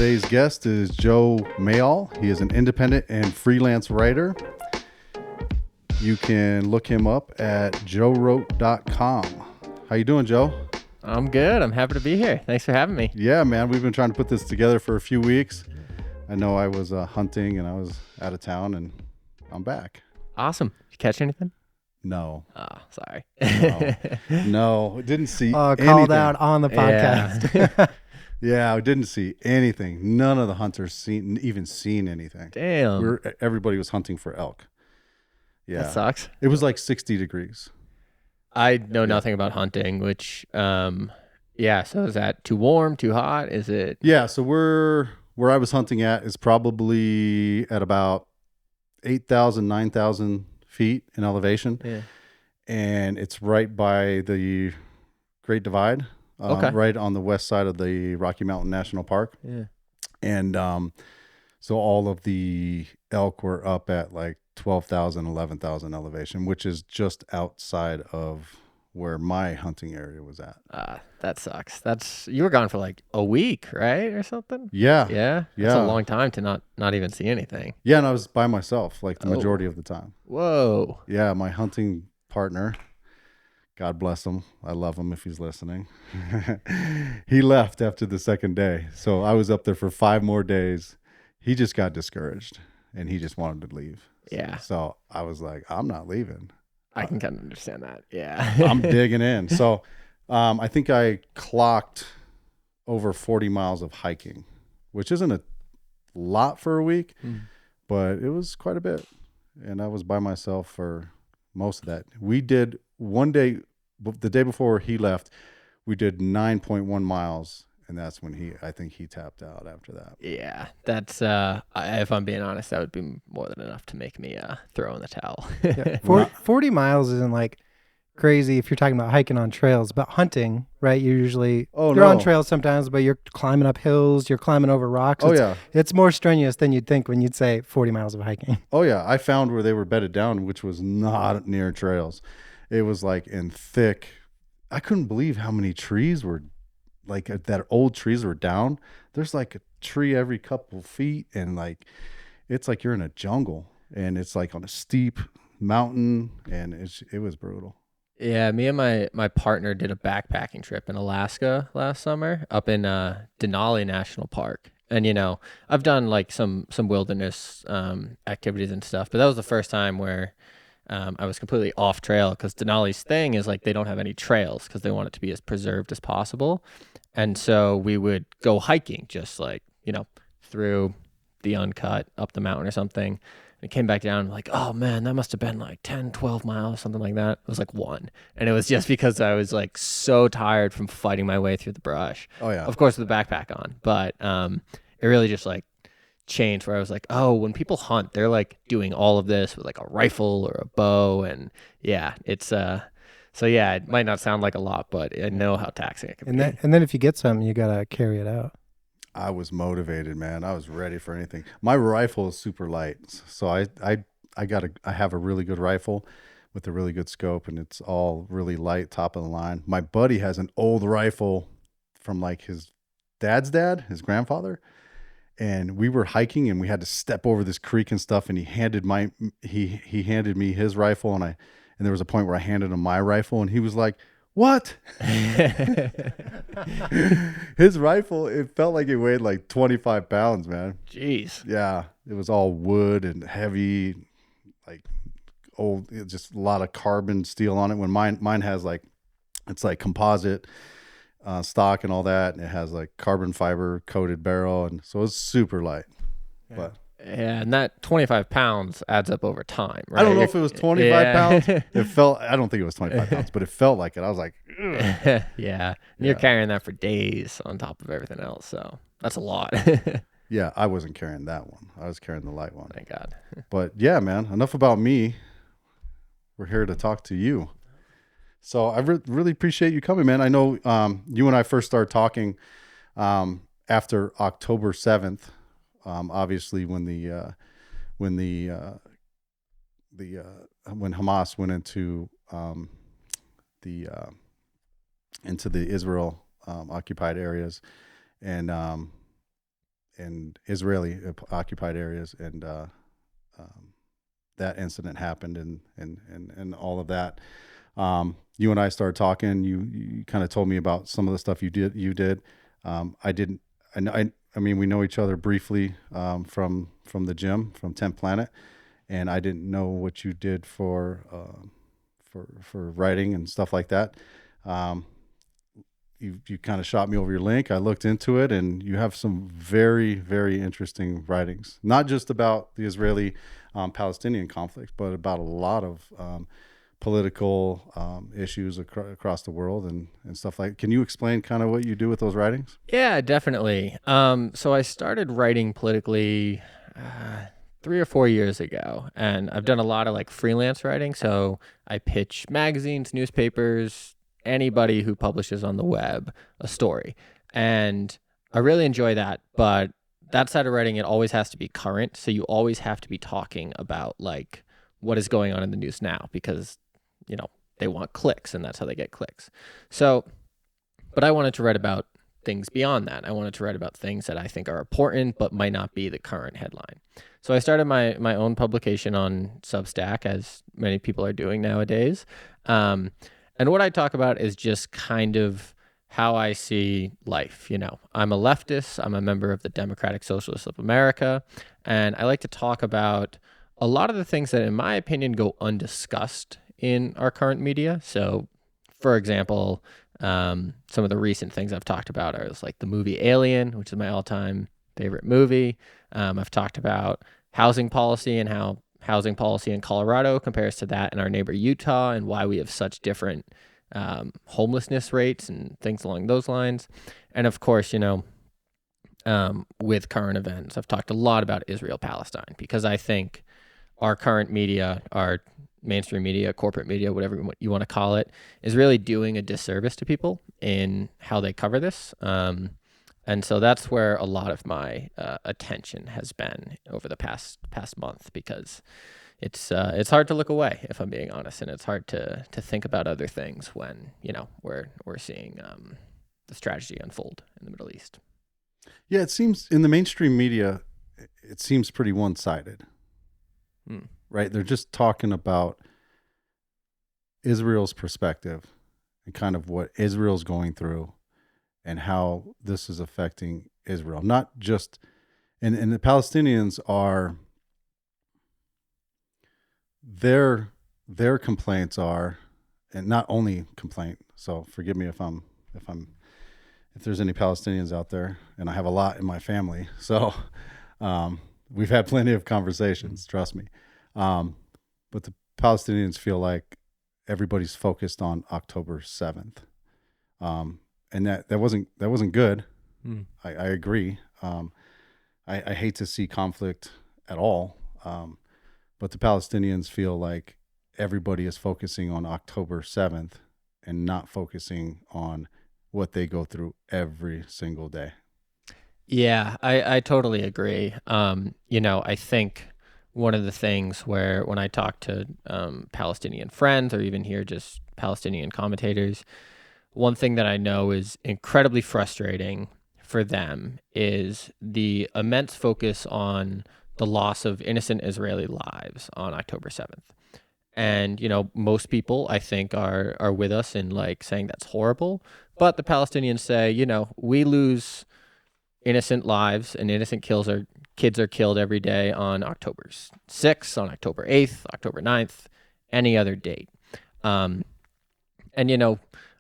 Today's guest is Joe Mayall. He is an independent and freelance writer. You can look him up at joewrote.com. How you doing, Joe? I'm good. I'm happy to be here. Thanks for having me. Yeah, man. We've been trying to put this together for a few weeks. I know I was hunting and I was out of town, and I'm back. Awesome. Did you catch anything? No. Oh, sorry. No, didn't see anything. Called out on the podcast. Yeah, I didn't see anything. None of the hunters even seen anything. Damn. Everybody was hunting for elk. Yeah. That sucks. It was like 60 degrees. I know nothing about hunting, which, so is that too warm, too hot? Is it? Yeah, so where I was hunting at is probably at about 8,000, 9,000 feet in elevation. Yeah. And it's right by the Great Divide, right on the west side of the Rocky Mountain National Park. Yeah. And so all of the elk were up at like 12,000, 11,000 elevation, which is just outside of where my hunting area was at. That sucks. You were gone for like a week, right? Or something? Yeah. Yeah. That's a long time to not even see anything. Yeah, and I was by myself like the majority of the time. Whoa. Yeah, my hunting partner, God bless him, I love him if he's listening. He left after the second day. So I was up there for 5 more days. He just got discouraged and he just wanted to leave. Yeah. So I was like, I'm not leaving. I can kind of understand that. Yeah. I'm digging in. So I think I clocked over 40 miles of hiking, which isn't a lot for a week, but it was quite a bit. And I was by myself for most of that. We did one day, the day before he left, we did 9.1 miles. And that's when I think he tapped out after that. Yeah, that's, if I'm being honest, that would be more than enough to make me throw in the towel. Yeah. 40 miles isn't like crazy if you're talking about hiking on trails, but hunting, right? You're usually, you're on trails sometimes, but you're climbing up hills, you're climbing over rocks. It's more strenuous than you'd think when you'd say 40 miles of hiking. Oh yeah, I found where they were bedded down, which was not near trails. It was like in thick, I couldn't believe how many trees were like that old trees were down. There's like a tree every couple feet, and like it's like you're in a jungle, and it's like on a steep mountain, and it was brutal. Yeah, me and my partner did a backpacking trip in Alaska last summer up in Denali National Park. And I've done like some wilderness activities and stuff, but that was the first time where I was completely off trail, because Denali's thing is like they don't have any trails because they want it to be as preserved as possible. And so we would go hiking just like, through the uncut up the mountain or something. And came back down like, oh man, that must have been like 10, 12 miles, something like that. It was like 1. And it was just because I was like so tired from fighting my way through the brush. Oh yeah. Of course with the backpack on, but it really just like changed, where I was like, oh, when people hunt, they're like doing all of this with like a rifle or a bow. And yeah, it's so yeah, it might not sound like a lot, but I know how taxing it can be. And then if you get something, you gotta carry it out. I was motivated, man. I was ready for anything. My rifle is super light, so I have a really good rifle with a really good scope, and it's all really light, top of the line. My buddy has an old rifle from like his dad's dad, his grandfather. And we were hiking, and we had to step over this creek and stuff. And he handed he handed me his rifle, and there was a point where I handed him my rifle, and he was like, "What?" His rifle, it felt like it weighed like 25 pounds, man. Jeez. Yeah, it was all wood and heavy, like old, just a lot of carbon steel on it. When mine has like, it's like composite stock and all that, and it has like carbon fiber coated barrel, and so it's super light. Yeah. But and that 25 pounds adds up over time, right? I don't know if it was 25 pounds. I don't think it was 25 pounds, but it felt like it. I was like, ugh. Yeah. And you're carrying that for days on top of everything else, so that's a lot. Yeah, I wasn't carrying that one. I was carrying the light one. Thank God. But yeah, man, enough about me. We're here to talk to you. So I really appreciate you coming, man. I know you and I first started talking after October 7th. Obviously, when Hamas went into the Israel occupied areas, and in Israeli occupied areas, and that incident happened, and all of that. You and I started talking. You kind of told me about some of the stuff you did. I didn't. I mean, we know each other briefly from the gym, from 10th Planet, and I didn't know what you did for writing and stuff like that. You kind of shot me over your link. I looked into it, and you have some very, very interesting writings, not just about the Israeli Palestinian conflict, but about a lot of political issues across the world and stuff like. Can you explain kind of what you do with those writings? Yeah, definitely. So I started writing politically 3 or 4 years ago, and I've done a lot of like freelance writing. So I pitch magazines, newspapers, anybody who publishes on the web a story, and I really enjoy that. But that side of writing, it always has to be current. So you always have to be talking about like what is going on in the news now, because they want clicks, and that's how they get clicks. So, but I wanted to write about things beyond that. I wanted to write about things that I think are important, but might not be the current headline. So I started my own publication on Substack, as many people are doing nowadays. And what I talk about is just kind of how I see life. I'm a leftist. I'm a member of the Democratic Socialists of America. And I like to talk about a lot of the things that, in my opinion, go undiscussed in our current media. So, for example, some of the recent things I've talked about are like the movie Alien, which is my all-time favorite movie. I've talked about housing policy and how housing policy in Colorado compares to that in our neighbor Utah, and why we have such different homelessness rates and things along those lines. And of course, with current events, I've talked a lot about Israel-Palestine, because I think our current media, our mainstream media, corporate media, whatever you want to call it, is really doing a disservice to people in how they cover this. And so that's where a lot of my attention has been over the past month, because it's hard to look away, if I'm being honest, and it's hard to think about other things when we're seeing the strategy unfold in the Middle East. Yeah, it seems in the mainstream media, it seems pretty one-sided, right? They're just talking about Israel's perspective and kind of what Israel's going through, and how this is affecting Israel. Not just, and the Palestinians are, their complaints are, and not only complaint. So forgive me if there's any Palestinians out there, and I have a lot in my family. So we've had plenty of conversations, trust me. But the Palestinians feel like everybody's focused on October 7th. And that wasn't good. I agree. I hate to see conflict at all. But the Palestinians feel like everybody is focusing on October 7th and not focusing on what they go through every single day. Yeah, I totally agree. I think one of the things where when I talk to Palestinian friends, or even hear just Palestinian commentators, one thing that I know is incredibly frustrating for them is the immense focus on the loss of innocent Israeli lives on October 7th. And, most people, I think, are with us in like saying that's horrible. But the Palestinians say, we lose innocent lives, and innocent kids are killed every day on October 6th, on October 8th, October 9th, any other date.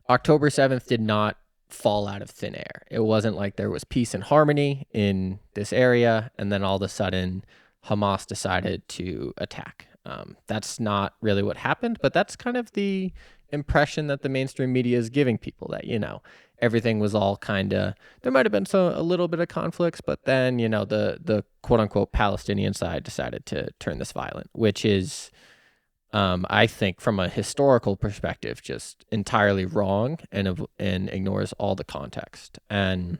October 7th did not fall out of thin air. It wasn't like there was peace and harmony in this area, and then all of a sudden Hamas decided to attack. That's not really what happened, but that's kind of the impression that the mainstream media is giving people, that, everything was all kind of, there might have been a little bit of conflicts, but then, the quote unquote Palestinian side decided to turn this violent, which is, I think from a historical perspective, just entirely wrong and ignores all the context. And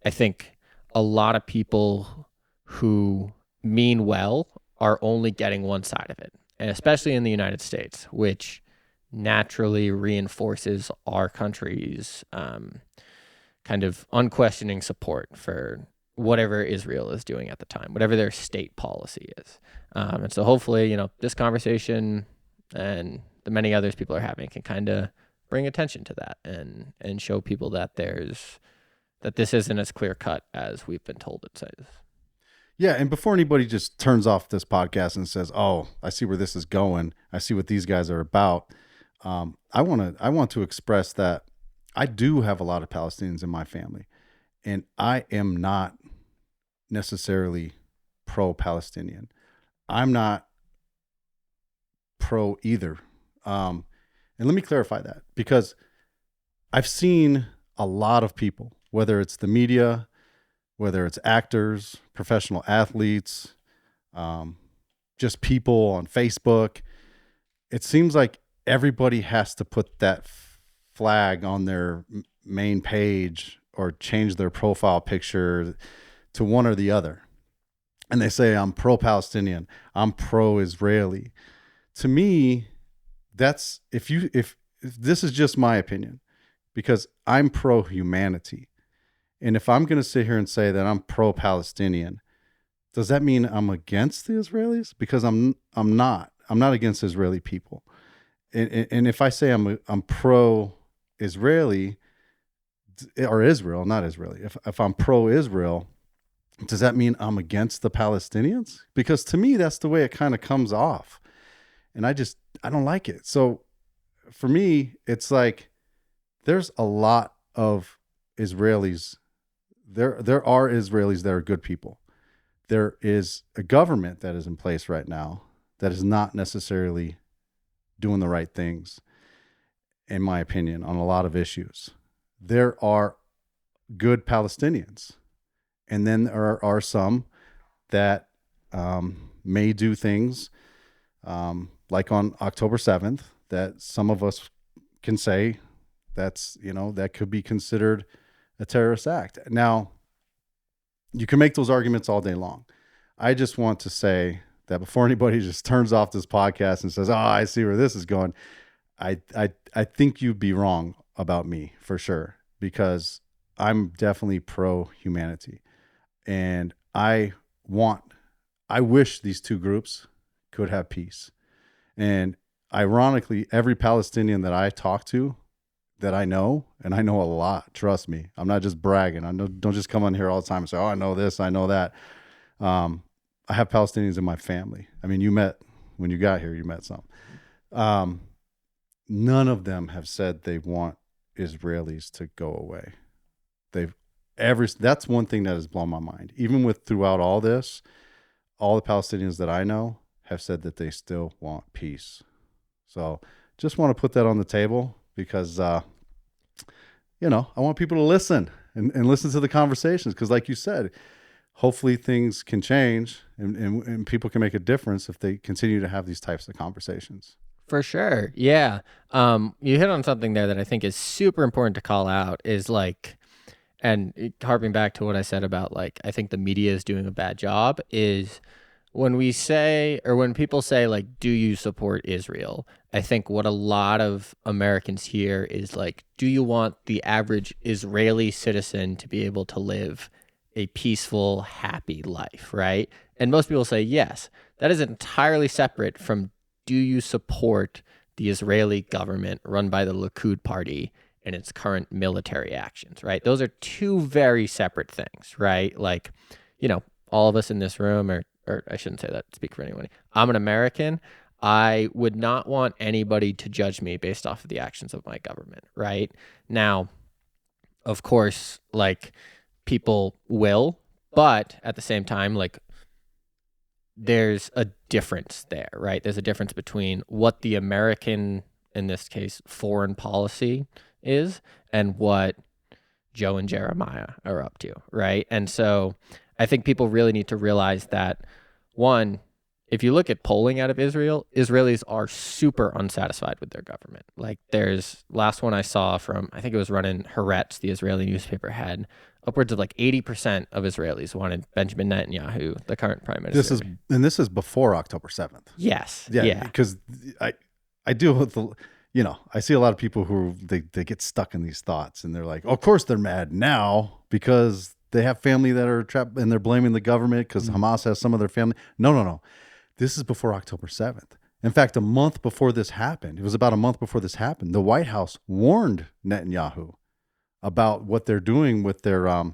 I think a lot of people who mean well are only getting one side of it, and especially in the United States, which naturally reinforces our country's kind of unquestioning support for whatever Israel is doing at the time, whatever their state policy is. And so hopefully, this conversation and the many others people are having can kind of bring attention to that and show people that this isn't as clear cut as we've been told it is. Yeah, and before anybody just turns off this podcast and says, "Oh, I see where this is going. I see what these guys are about," I want to express that I do have a lot of Palestinians in my family, and I am not necessarily pro-Palestinian. I'm not pro either. And let me clarify that, because I've seen a lot of people, whether it's the media, whether it's actors, professional athletes, just people on Facebook. It seems like everybody has to put that flag on their main page or change their profile picture to one or the other. And they say, I'm pro-Palestinian, I'm pro-Israeli. To me, that's if this is just my opinion, because I'm pro-humanity. And if I'm going to sit here and say that I'm pro-Palestinian, does that mean I'm against the Israelis? Because I'm not. I'm not against Israeli people. And if I say I'm pro-Israeli, or Israel, not Israeli, if I'm pro-Israel, does that mean I'm against the Palestinians? Because to me, that's the way it kind of comes off. And I don't like it. So for me, it's like there's a lot of Israelis. There are Israelis that are good people. There is a government that is in place right now that is not necessarily doing the right things, in my opinion, on a lot of issues. There are good Palestinians. And then there are some that may do things like on October 7th that some of us can say that could be considered a terrorist act. Now, you can make those arguments all day long. I just want to say that before anybody just turns off this podcast and says, "Oh, I see where this is going," I think you'd be wrong about me for sure, because I'm definitely pro-humanity. And I wish these two groups could have peace. And ironically, every Palestinian that I talk to, that I know, and I know a lot, trust me, I'm not just bragging. Don't just come on here all the time and say, "Oh, I know this, I know that." I have Palestinians in my family. I mean, when you got here, you met some. None of them have said they want Israelis to go away. That's one thing that has blown my mind. Even throughout all this, all the Palestinians that I know have said that they still want peace. So just want to put that on the table, because, I want people to listen and listen to the conversations. Because like you said, hopefully things can change and people can make a difference if they continue to have these types of conversations. For sure. Yeah. You hit on something there that I think is super important to call out, is like, and harping back to what I said about, like, I think the media is doing a bad job, is when people say, like, do you support Israel? I think what a lot of Americans hear is like, do you want the average Israeli citizen to be able to live a peaceful, happy life, right? And most people say yes. That is entirely separate from, do you support the Israeli government run by the Likud party and its current military actions, right? Those are two very separate things, right? Like, all of us in this room, or I shouldn't say that, speak for anyone. I'm an American. I would not want anybody to judge me based off of the actions of my government, right? Now, of course, like, people will, but at the same time, like, there's a difference there, right? There's a difference between what the American, in this case, foreign policy is and what Joe and Jeremiah are up to, right? And so I think people really need to realize that, one, if you look at polling out of Israel, Israelis are super unsatisfied with their government. Like, last one I saw from, I think it was run in Haaretz, the Israeli newspaper, had upwards of like 80% of Israelis wanted Benjamin Netanyahu, the current prime minister. This is before October 7th. Yes. Yeah. Because I deal with I see a lot of people who they get stuck in these thoughts, and they're like, of course they're mad now because they have family that are trapped and they're blaming the government because Hamas has some of their family. No. This is before October 7th. In fact, a month before this happened, it was about a month before this happened, the White House warned Netanyahu about what they're doing with their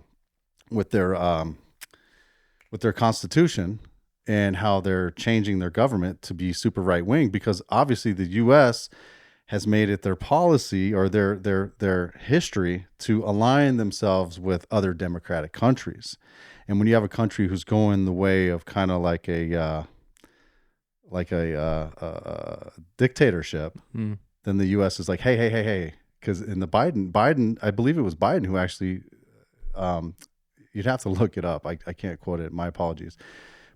constitution and how they're changing their government to be super right wing, because obviously the U.S. has made it their policy or their history to align themselves with other democratic countries. And when you have a country who's going the way of kind of like a dictatorship, then the U.S. is like, hey. Because in the Biden, I believe it was Biden who actually, you'd have to look it up. I can't quote it. My apologies.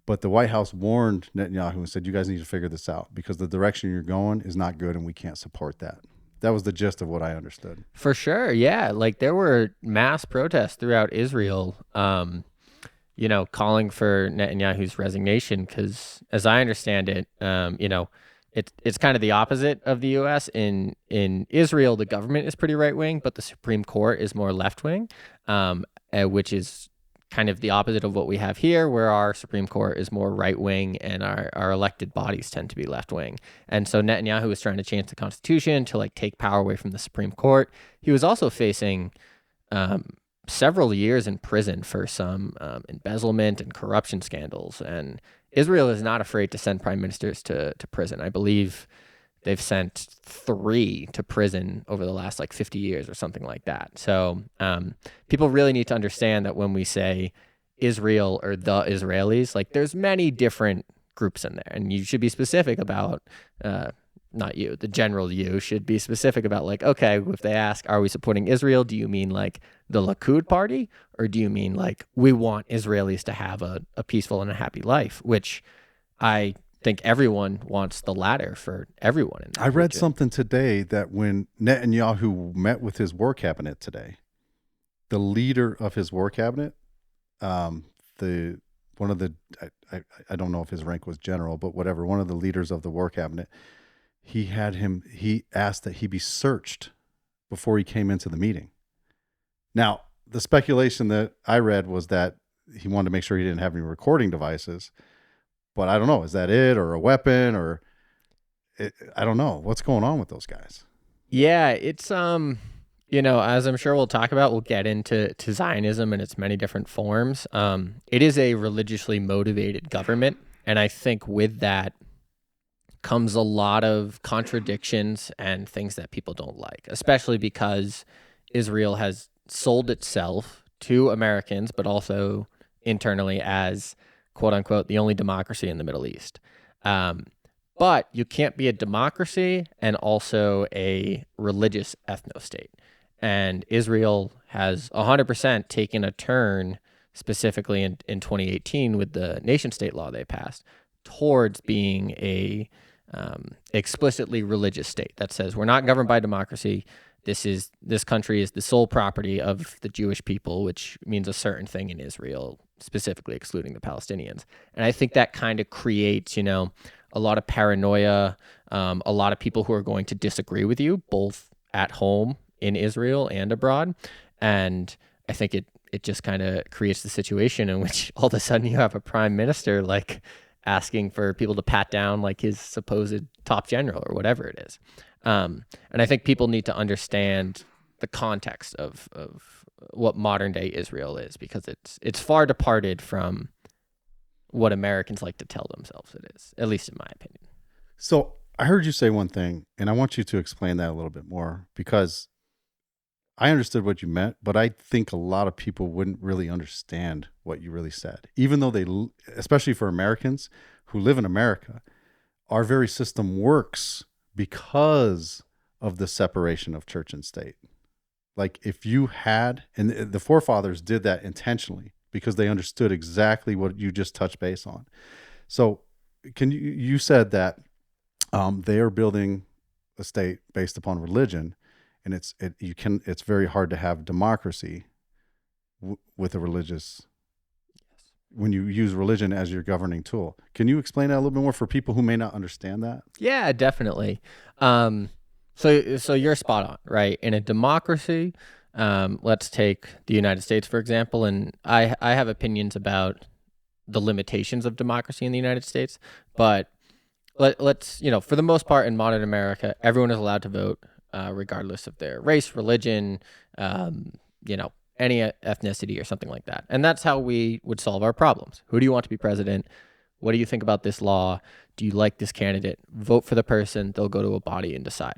But the White House warned Netanyahu and said, you guys need to figure this out because the direction you're going is not good and we can't support that. That was the gist of what I understood. For sure. Yeah. Like there were mass protests throughout Israel, calling for Netanyahu's resignation because, as I understand it, it's kind of the opposite of the U.S. In Israel, the government is pretty right wing, but the Supreme Court is more left wing, which is kind of the opposite of what we have here, where our Supreme Court is more right wing and our elected bodies tend to be left wing. And so Netanyahu was trying to change the Constitution to like take power away from the Supreme Court. He was also facing several years in prison for some embezzlement and corruption scandals. And Israel is not afraid to send prime ministers to prison. I believe they've sent 3 to prison over the last like 50 years or something like that. So people really need to understand that when we say Israel or the Israelis, like there's many different groups in there, and you should be specific about, not you, the general you should be specific about like, okay, if they ask, are we supporting Israel? Do you mean like the Likud party? Or do you mean like, we want Israelis to have a peaceful and a happy life, which I think everyone wants the latter for everyone in that I read region. something today that when Netanyahu met with his war cabinet today, the leader of his war cabinet, I don't know if his rank was general, but whatever, one of the leaders of the war cabinet, he asked that he be searched before he came into the meeting. Now, the speculation that I read was that he wanted to make sure he didn't have any recording devices. But I don't know. Is that it or a weapon or I don't know. What's going on with those guys? Yeah, it's, as I'm sure we'll talk about, we'll get into Zionism and its many different forms. It is a religiously motivated government. And I think with that comes a lot of contradictions and things that people don't like, especially because Israel has sold itself to Americans, but also internally as quote unquote, the only democracy in the Middle East. But you can't be a democracy and also a religious ethno-state. And Israel has 100% taken a turn, specifically in 2018 with the nation state law they passed, towards being a explicitly religious state that says we're not governed by democracy. This country is the sole property of the Jewish people, which means a certain thing in Israel, specifically excluding the Palestinians. And I think that kind of creates, a lot of paranoia, a lot of people who are going to disagree with you, both at home in Israel and abroad. And I think it just kind of creates the situation in which all of a sudden you have a prime minister like asking for people to pat down like his supposed top general or whatever it is. And I think people need to understand the context of what modern day Israel is, because it's far departed from what Americans like to tell themselves it is, at least in my opinion. So I heard you say one thing, and I want you to explain that a little bit more, because I understood what you meant, but I think a lot of people wouldn't really understand what you really said, even though especially for Americans who live in America, our very system works because of the separation of church and state. Like if you had, and the forefathers did that intentionally because they understood exactly what you just touched base on. So you said that they are building a state based upon religion, and it's very hard to have democracy with a religious, when you use religion as your governing tool. Can you explain that a little bit more for people who may not understand that? Yeah, definitely. So you're spot on, right? In a democracy, Let's take the United States, for example, and I have opinions about the limitations of democracy in the United States, but let's, for the most part in modern America, everyone is allowed to vote, regardless of their race, religion, any ethnicity or something like that. And that's how we would solve our problems. Who do you want to be president? What do you think about this law? Do you like this candidate? Vote for the person. They'll go to a body and decide.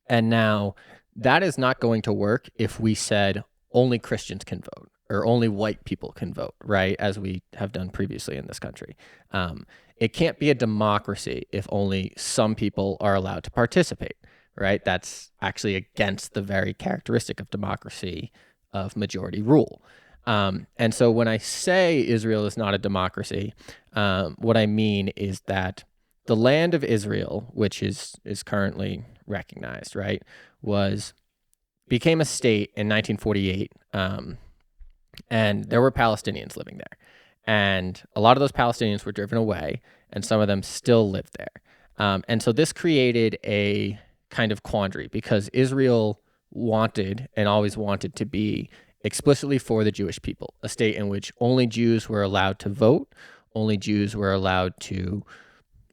And now that is not going to work if we said only Christians can vote or only white people can vote, right? As we have done previously in this country. It can't be a democracy if only some people are allowed to participate, right? That's actually against the very characteristic of democracy of majority rule. And so when I say Israel is not a democracy, what I mean is that the land of Israel, which is currently recognized, right, became a state in 1948, and there were Palestinians living there. And a lot of those Palestinians were driven away, and some of them still live there. And so this created a kind of quandary because Israel wanted and always wanted to be explicitly for the Jewish people, a state in which only Jews were allowed to vote, only Jews were allowed to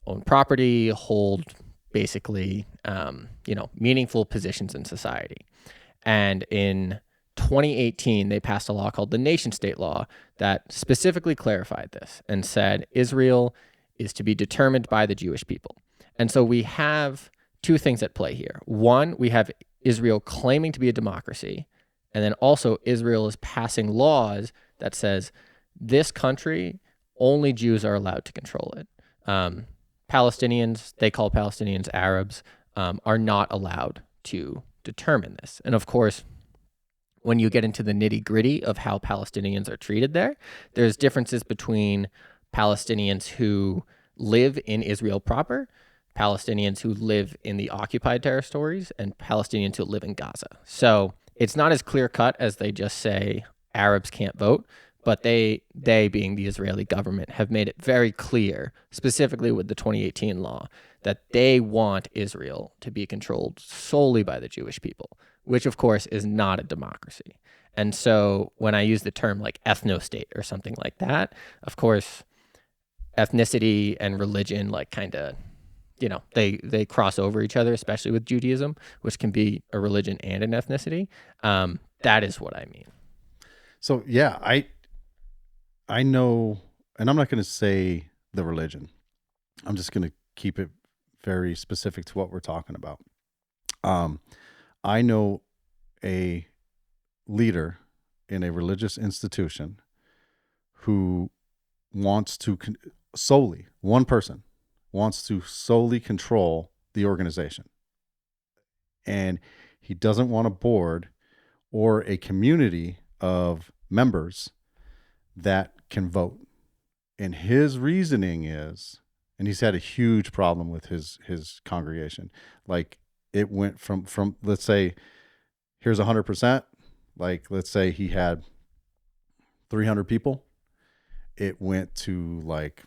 own property, hold basically, meaningful positions in society. And in 2018, they passed a law called the Nation State Law that specifically clarified this and said Israel is to be determined by the Jewish people. And so we have two things at play here. One, we have Israel claiming to be a democracy, and then also Israel is passing laws that says this country, only Jews are allowed to control it. Palestinians, they call Palestinians Arabs, are not allowed to determine this. And of course, when you get into the nitty-gritty of how Palestinians are treated there's differences between Palestinians who live in Israel proper, Palestinians who live in the occupied territories, and Palestinians who live in Gaza. So it's not as clear-cut as they just say Arabs can't vote, but they being the Israeli government, have made it very clear, specifically with the 2018 law, that they want Israel to be controlled solely by the Jewish people, which of course is not a democracy. And so when I use the term like ethno-state or something like that, of course, ethnicity and religion they cross over each other, especially with Judaism, which can be a religion and an ethnicity. That is what I mean. So yeah, I know, and I'm not going to say the religion. I'm just going to keep it very specific to what we're talking about. I know a leader in a religious institution who wants to one person wants to solely control the organization. And he doesn't want a board or a community of members that can vote. And his reasoning is, and he's had a huge problem with his congregation. Like it went from let's say, here's 100%. Like let's say he had 300 people. It went to like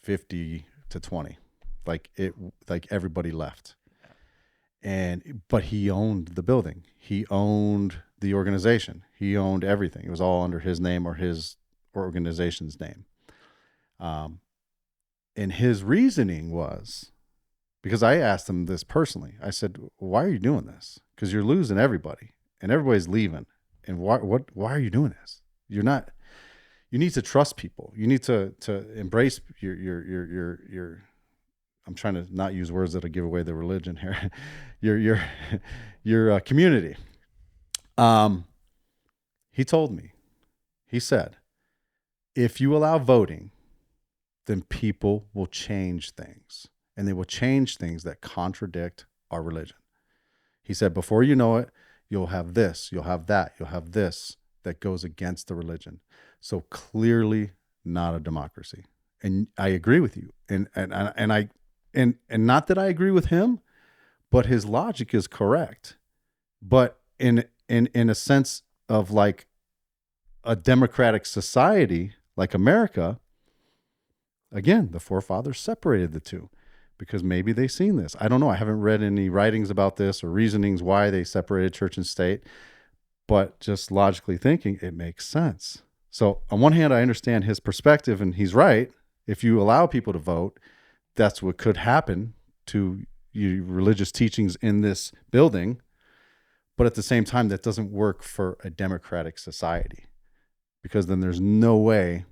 50 to 20. Like everybody left. But he owned the building. He owned the organization. He owned everything. It was all under his name or his organization's name. And his reasoning was, because I asked him this personally, I said, why are you doing this? Because you're losing everybody and everybody's leaving. And why are you doing this? You need to trust people. You need to embrace your I'm trying to not use words that'll give away the religion here. your community. He told me, he said, if you allow voting, then people will change things, and they will change things that contradict our religion. He said, before you know it, you'll have this, you'll have that, you'll have this that goes against the religion. So clearly not a democracy. And I agree with you. And not that I agree with him, but his logic is correct. But in a sense of like a democratic society like America, again, the forefathers separated the two because maybe they've seen this. I don't know. I haven't read any writings about this or reasonings why they separated church and state. but just logically thinking, it makes sense. So on one hand, I understand his perspective, and he's right. If you allow people to vote, that's what could happen to your religious teachings in this building. But at the same time, that doesn't work for a democratic society, because then there's no way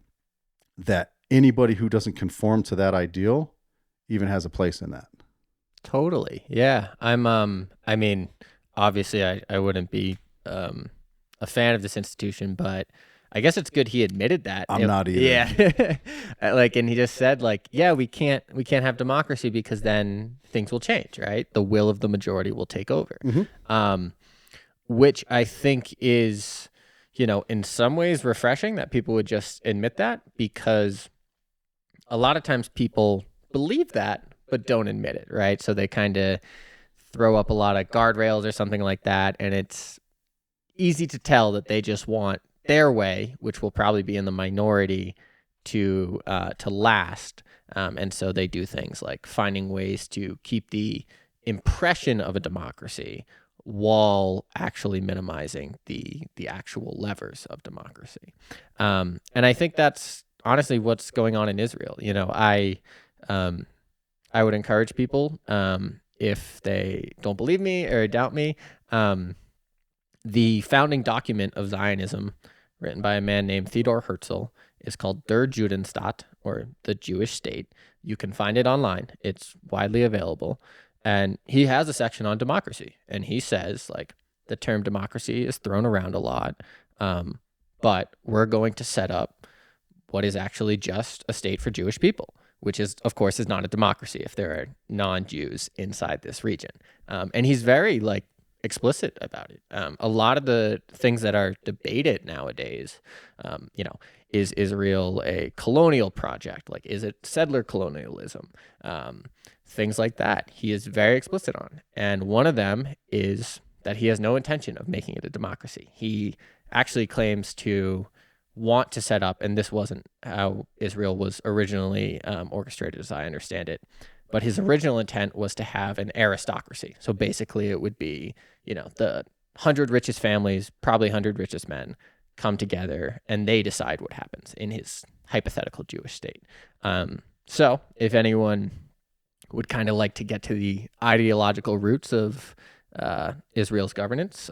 that anybody who doesn't conform to that ideal even has a place in that. Totally. Yeah. I mean, obviously I wouldn't be a fan of this institution, but I guess it's good he admitted that. I'm not either. Yeah. And he just said yeah, we can't have democracy because then things will change, right? The will of the majority will take over. Mm-hmm. Which I think is, in some ways refreshing that people would just admit that, because a lot of times people believe that, but don't admit it, right? So they kind of throw up a lot of guardrails or something like that. And it's easy to tell that they just want their way, which will probably be in the minority, to last. And so they do things like finding ways to keep the impression of a democracy while actually minimizing the actual levers of democracy. And I think that's honestly what's going on in Israel. I would encourage people, if they don't believe me or doubt me, the founding document of Zionism, written by a man named Theodor Herzl, is called Der Judenstaat, or the Jewish State. You can find it online. It's widely available. And he has a section on democracy. And he says, the term democracy is thrown around a lot, but we're going to set up what is actually just a state for Jewish people, which is, of course, is not a democracy if there are non-Jews inside this region. And he's very, explicit about it. A lot of the things that are debated nowadays, is Israel a colonial project? Is it settler colonialism? Things like that. He is very explicit on. And one of them is that he has no intention of making it a democracy. He actually claims to want to set up, and this wasn't how Israel was originally orchestrated, as I understand it, but his original intent was to have an aristocracy. So basically it would be, the 100 richest families, probably 100 richest men, come together and they decide what happens in his hypothetical Jewish state. So if anyone would kind of like to get to the ideological roots of Israel's governance,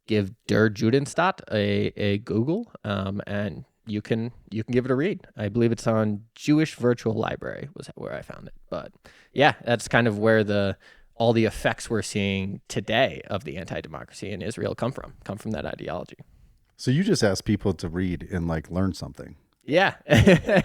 give Der Judenstaat a Google, and you can give it a read. I believe it's on Jewish Virtual Library was where I found it. But yeah, that's kind of where all the effects we're seeing today of the anti-democracy in Israel come from that ideology. So you just ask people to read and learn something. Yeah.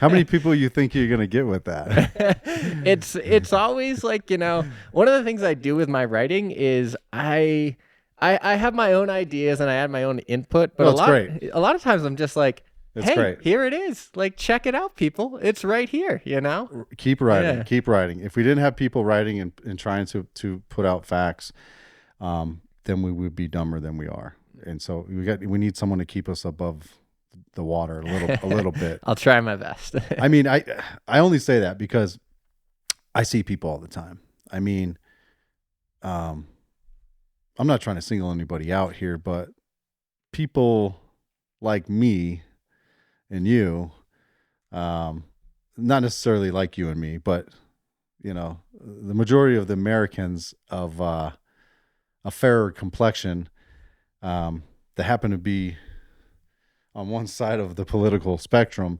How many people you think you're going to get with that? It's always one of the things I do with my writing is I have my own ideas and I add my own input, but a lot of times I'm just hey, great. Here it is. Check it out, people. It's right here, Keep writing. Yeah. Keep writing. If we didn't have people writing and trying to put out facts, then we would be dumber than we are. And so we need someone to keep us above the water a little bit. I'll try my best. I mean, I only say that because I see people all the time. I mean, I'm not trying to single anybody out here, but people like me and you, not necessarily like you and me, but the majority of the Americans of a fairer complexion that happen to be on one side of the political spectrum,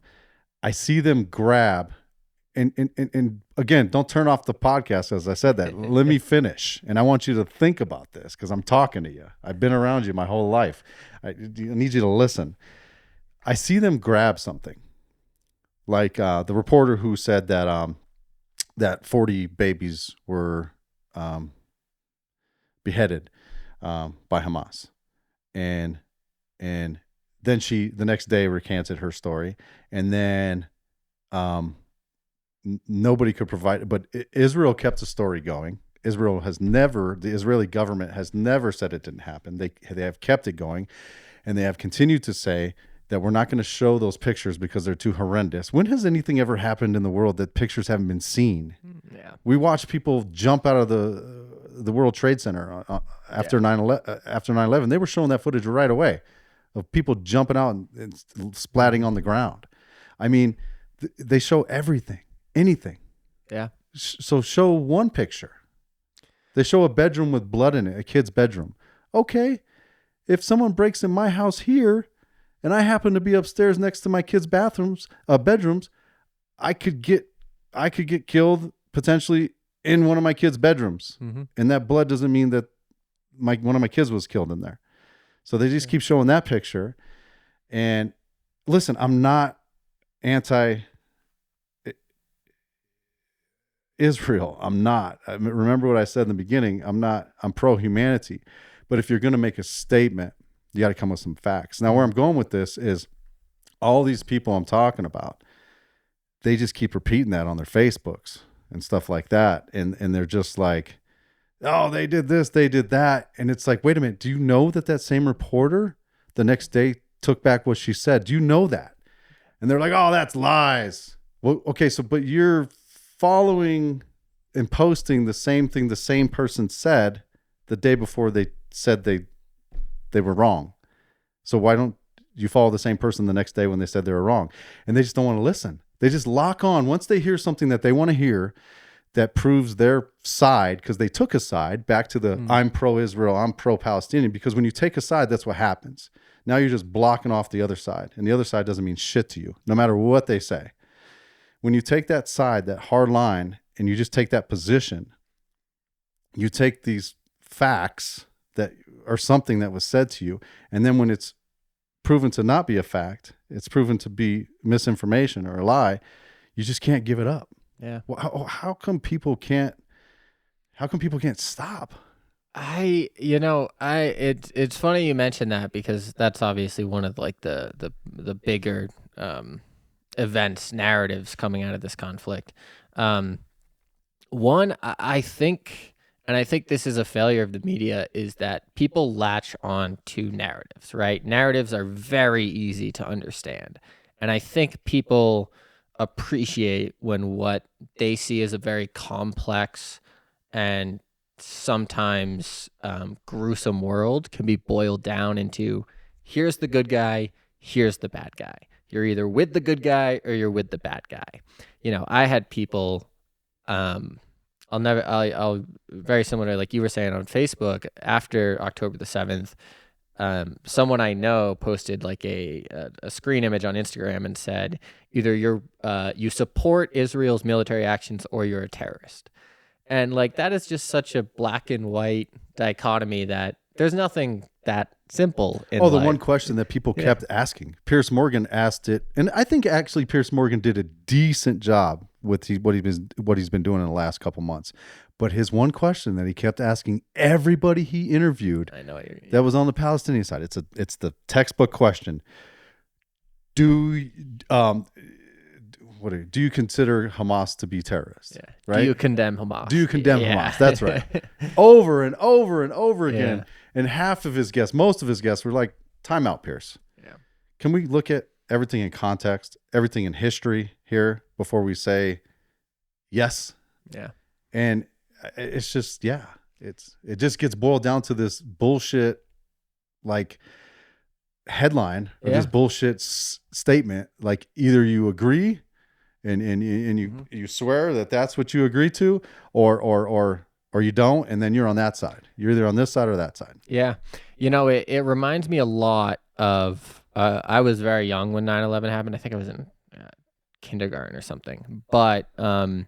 I see them grab and again, don't turn off the podcast as I said that. Let me finish. And I want you to think about this because I'm talking to you. I've been around you my whole life. I need you to listen. I see them grab something like the reporter who said that that 40 babies were beheaded by Hamas. And then she the next day recanted her story, and then nobody could provide, but Israel kept the story going. The Israeli government has never said it didn't happen. They have kept it going, and they have continued to say that we're not going to show those pictures because they're too horrendous. When has anything ever happened in the world that pictures haven't been seen? Yeah. We watched people jump out of the World Trade Center after 9/11. They were showing that footage right away of people jumping out and splatting on the ground. I mean, they show everything, anything. Yeah. So show one picture. They show a bedroom with blood in it, a kid's bedroom. Okay, if someone breaks in my house here, and I happen to be upstairs next to my kids' bedrooms, I could get killed potentially in one of my kids' bedrooms, and that blood doesn't mean that one of my kids was killed in there. So they just keep showing that picture. And listen, I'm not anti-Israel. I'm not. Remember what I said in the beginning. I'm pro-humanity. But if you're going to make a statement, you got to come with some facts. Now, where I'm going with this is all these people I'm talking about, they just keep repeating that on their Facebooks and stuff like that. And they're just like, oh, they did this, they did that. And it's like, wait a minute. Do you know that same reporter the next day took back what she said? Do you know that? And they're like, oh, that's lies. Well, okay. So, but you're following and posting the same thing the same person said the day before they said they were wrong. So why don't you follow the same person the next day when they said they were wrong? And they just don't want to listen. They just lock on. Once they hear something that they want to hear that proves their side, because they took a side, back to the I'm pro-Israel, I'm pro-Palestinian, because when you take a side, that's what happens. Now you're just blocking off the other side, and the other side doesn't mean shit to you, no matter what they say. When you take that side, that hard line, and you just take that position, you take these facts that are something that was said to you, and then when it's proven to not be a fact, it's proven to be misinformation or a lie, you just can't give it up. Yeah. Well, how come people can't stop? It's funny you mentioned that, because that's obviously one of like the bigger events, narratives coming out of this conflict. One, I think this is a failure of the media, is that people latch on to narratives, right? Narratives are very easy to understand. And I think people appreciate when what they see as a very complex and sometimes gruesome world can be boiled down into, here's the good guy, here's the bad guy. You're either with the good guy or you're with the bad guy. You know, I had people, I'll very similar, like you were saying on Facebook, after October the 7th, someone I know posted like a screen image on Instagram and said, either you support Israel's military actions or you're a terrorist. And like, that is just such a black and white dichotomy that there's nothing that simple in life. One question that people kept asking. Piers Morgan asked it, and I think actually Piers Morgan did a decent job with what he's been doing in the last couple months. But his one question that he kept asking everybody he interviewed, I know that was on the Palestinian side. It's the textbook question. Do you consider Hamas to be terrorists? Yeah. Right? Do you condemn Hamas? Do you condemn Hamas? That's right. Over and over and over again. Yeah. And most of his guests were like, time out, Pierce. Yeah. Can we look at everything in context, everything in history here before we say yes? Yeah. And it's just, it just gets boiled down to this bullshit, like, headline or this bullshit statement. Like, either you agree and you swear that that's what you agree to, or you don't, and then you're on that side. You're either on this side or that side. Yeah. You know, it reminds me a lot of, I was very young when 9/11 happened. I think I was in kindergarten or something. But what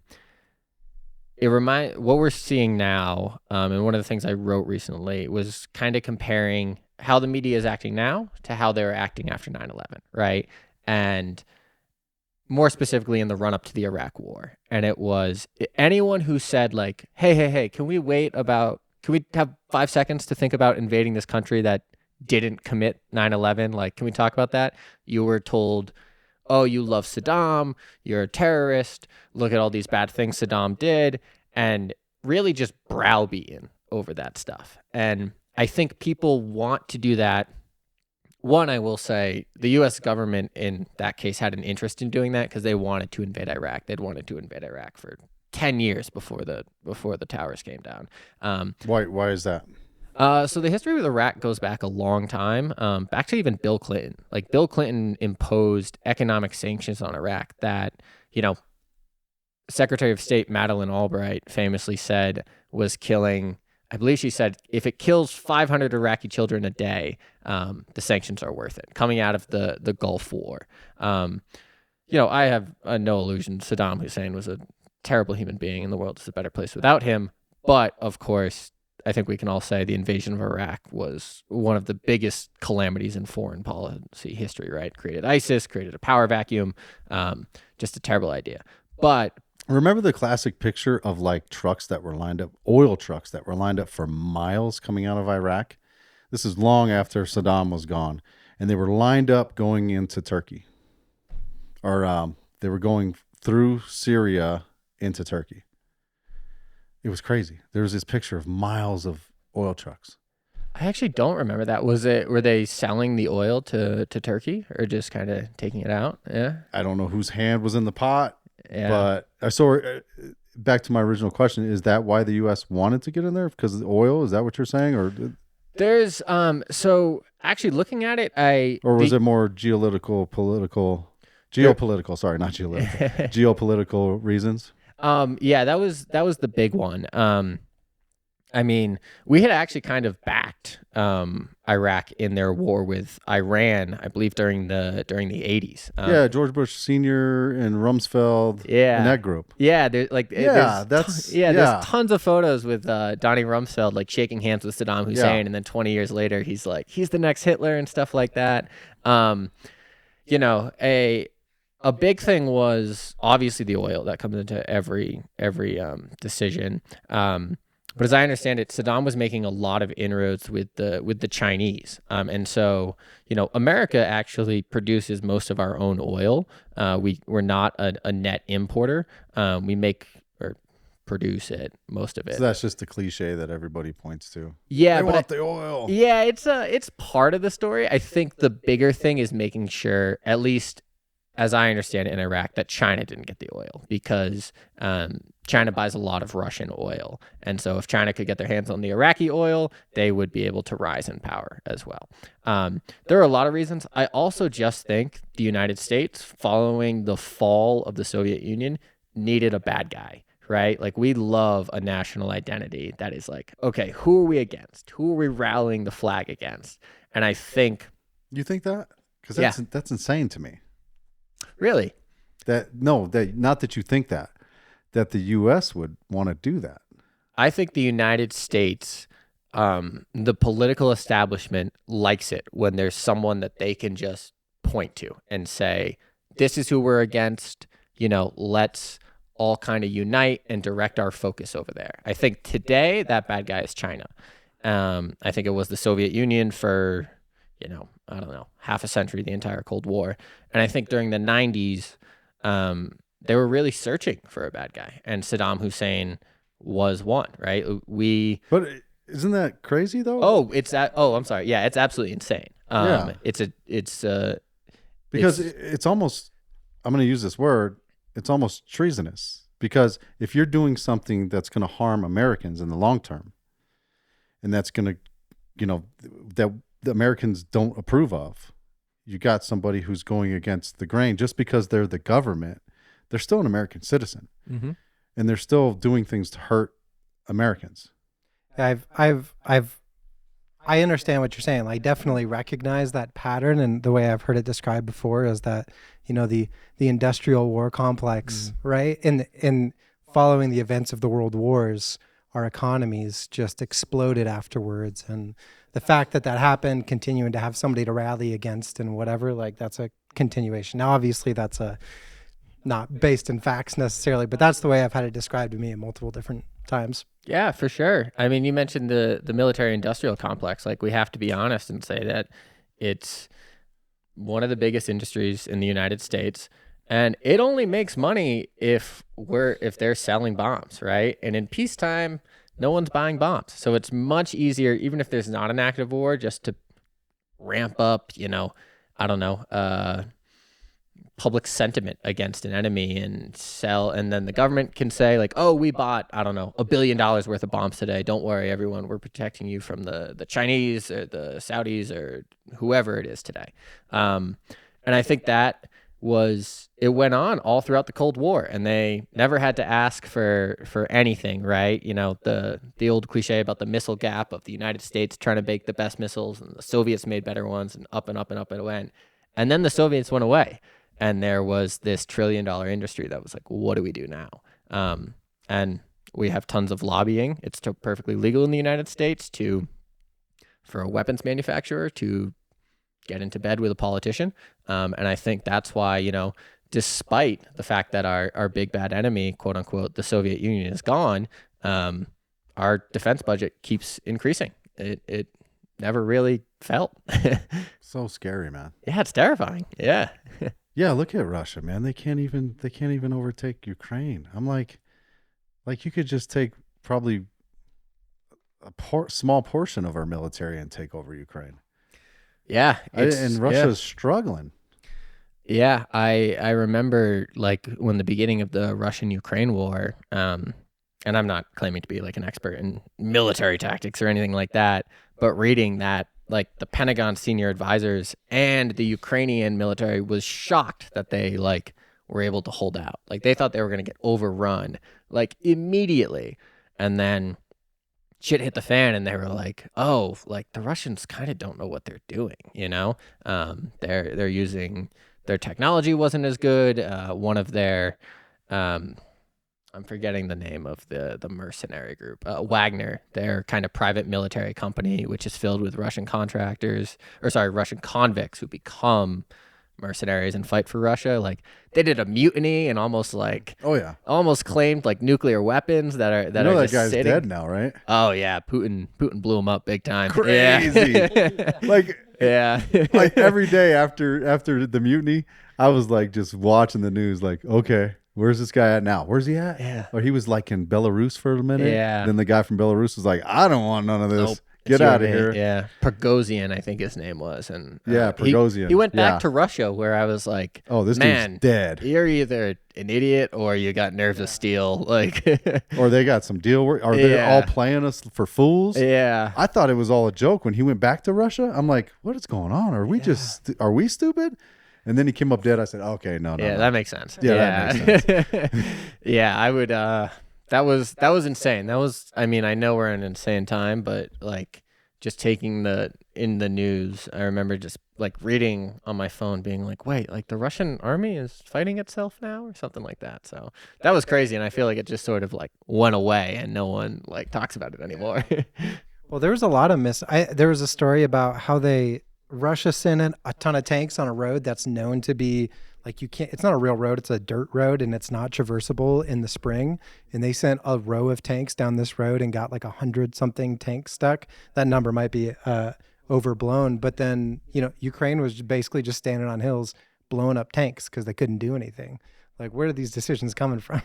we're seeing now, and one of the things I wrote recently was kind of comparing how the media is acting now to how they were acting after 9/11, right? And more specifically in the run-up to the Iraq War. And it was anyone who said like, hey, can we have 5 seconds to think about invading this country that didn't commit 9/11? Like, can we talk about that? You were told, oh, you love Saddam, you're a terrorist, look at all these bad things Saddam did, and really just browbeaten over that stuff. And I think people want to do that one, I will say the U.S. government in that case had an interest in doing that because they wanted to invade Iraq. They'd wanted to invade Iraq for 10 years before the towers came down. Why is that? So the history with Iraq goes back a long time, back to even Bill Clinton. Like Bill Clinton imposed economic sanctions on Iraq that, Secretary of State Madeleine Albright famously said was killing. I believe she said, if it kills 500 Iraqi children a day, the sanctions are worth it. Coming out of the Gulf War, I have no illusion. Saddam Hussein was a terrible human being, and the world is a better place without him. But of course, I think we can all say the invasion of Iraq was one of the biggest calamities in foreign policy history, right? Created ISIS, created a power vacuum, just a terrible idea. But remember the classic picture of like trucks that were lined up, oil trucks that were lined up for miles coming out of Iraq? This is long after Saddam was gone. And they were lined up going into Turkey. Or they were going through Syria into Turkey. It was crazy. There was this picture of miles of oil trucks. I actually don't remember that. Were they selling the oil to Turkey or just kind of taking it out? Yeah. I don't know whose hand was in the pot, yeah. But I saw back to my original question. Is that why the U.S. wanted to get in there? Because of the oil? Is that what you're saying? Or there's, so actually looking at it, or was it more geopolitical, sorry, not geopolitical, geopolitical reasons? Yeah, that was the big one. I mean, we had actually kind of backed Iraq in their war with Iran, I believe during the 80s. Yeah, George Bush Sr. and Rumsfeld. Yeah, and that group. Yeah, there's tons of photos with Donnie Rumsfeld like shaking hands with Saddam Hussein, and then 20 years later he's like he's the next Hitler and stuff like that. A big thing was obviously the oil that comes into every decision. But as I understand it, Saddam was making a lot of inroads with the Chinese, and so America actually produces most of our own oil. We're not a net importer. We make or produce it, most of it. So that's just a cliche that everybody points to. Yeah, they want the oil. Yeah, it's part of the story. I think the bigger thing is making sure, at least as I understand it in Iraq, that China didn't get the oil because China buys a lot of Russian oil. And so if China could get their hands on the Iraqi oil, they would be able to rise in power as well. There are a lot of reasons. I also just think the United States, following the fall of the Soviet Union, needed a bad guy, right? Like we love a national identity that is like, okay, who are we against? Who are we rallying the flag against? And I think... You think that? Because that's insane to me. Really? Not that you think that the U.S. would want to do that. I think the United States, the political establishment likes it when there's someone that they can just point to and say, this is who we're against, let's all kind of unite and direct our focus over there. I think today that bad guy is China. I think it was the Soviet Union for, I don't know, half a century, the entire Cold War. And I think during the 90s, they were really searching for a bad guy. And Saddam Hussein was one, right? But isn't that crazy though? I'm sorry. Yeah, it's absolutely insane. Because it's almost, I'm going to use this word, it's almost treasonous. Because if you're doing something that's going to harm Americans in the long term, and that's going to, that the Americans don't approve of, you got somebody who's going against the grain just because they're the government. They're still an American citizen, and they're still doing things to hurt Americans. I understand what you're saying. I definitely recognize that pattern, and the way I've heard it described before is that the industrial war complex, right? In following the events of the world wars, our economies just exploded afterwards, and the fact that happened, continuing to have somebody to rally against and whatever, that's a continuation. Now, obviously, that's not based in facts necessarily, but that's the way I've had it described to me in multiple different times. Yeah, for sure. I mean, you mentioned the military industrial complex. We have to be honest and say that it's one of the biggest industries in the United States, and it only makes money if they're selling bombs, right? And in peacetime, no one's buying bombs. So it's much easier, even if there's not an active war, just to ramp up, I don't know, public sentiment against an enemy and sell. And then the government can say like, oh, we bought, I don't know, $1 billion worth of bombs today. Don't worry, everyone. We're protecting you from the Chinese or the Saudis or whoever it is today. And I think that it went on all throughout the Cold War, and they never had to ask for anything, right? The old cliche about the missile gap of the United States trying to make the best missiles, and the Soviets made better ones, and up and up and up it went. And then the Soviets went away, and there was this $1 trillion industry that was like, what do we do now? And we have tons of lobbying. It's perfectly legal in the United States for a weapons manufacturer to get into bed with a politician. And I think that's why, despite the fact that our big bad enemy, quote unquote, the Soviet Union is gone, our defense budget keeps increasing. It never really felt. So scary, man. Yeah, it's terrifying. Yeah. Yeah, look at Russia, man. They can't even overtake Ukraine. I'm like you could just take probably a small portion of our military and take over Ukraine. Yeah. And Russia's struggling. Yeah. I remember like when the beginning of the Russian-Ukraine war, and I'm not claiming to be like an expert in military tactics or anything like that, but reading that like the Pentagon senior advisors and the Ukrainian military was shocked that they like were able to hold out. Like they thought they were going to get overrun like immediately. And then shit hit the fan and they were like, oh, like the Russians kind of don't know what they're doing, they're using their technology wasn't as good. One of their, I'm forgetting the name of the mercenary group, Wagner, their kind of private military company, which is filled with Russian Russian convicts who become mercenaries and fight for Russia. Like they did a mutiny and almost claimed like nuclear weapons that are that guy's sitting. Dead now, right? Oh yeah, Putin blew him up big time. Crazy. Yeah. Like yeah, like every day after the mutiny, I was like just watching the news, like okay. Where's this guy at now? Where's he at? Yeah. Or he was like in Belarus for a minute. Yeah. Then the guy from Belarus was like, I don't want none of this. Nope. Get out of here. Yeah. Prigozhin, I think his name was. And Prigozhin. He went back to Russia where I was like, oh, this dude's dead. You're either an idiot or you got nerves of steel. Like, or they got some deal. Are they all playing us for fools? Yeah. I thought it was all a joke when he went back to Russia. I'm like, what is going on? Are we are we stupid? And then he came up dead. I said, okay, no. Yeah, that makes sense. Yeah, that makes sense. Yeah, I would, that was insane. That was, I mean, I know we're in an insane time, but like just taking in the news, I remember just like reading on my phone being like, wait, like the Russian army is fighting itself now or something like that. So that was crazy. And I feel like it just sort of like went away and no one like talks about it anymore. Well, there was a lot of there was a story about how Russia sent in a ton of tanks on a road that's known to be like it's not a real road, it's a dirt road and it's not traversable in the spring. And they sent a row of tanks down this road and got like 100-something tanks stuck. That number might be overblown, but then, Ukraine was basically just standing on hills blowing up tanks because they couldn't do anything. Like, where are these decisions coming from?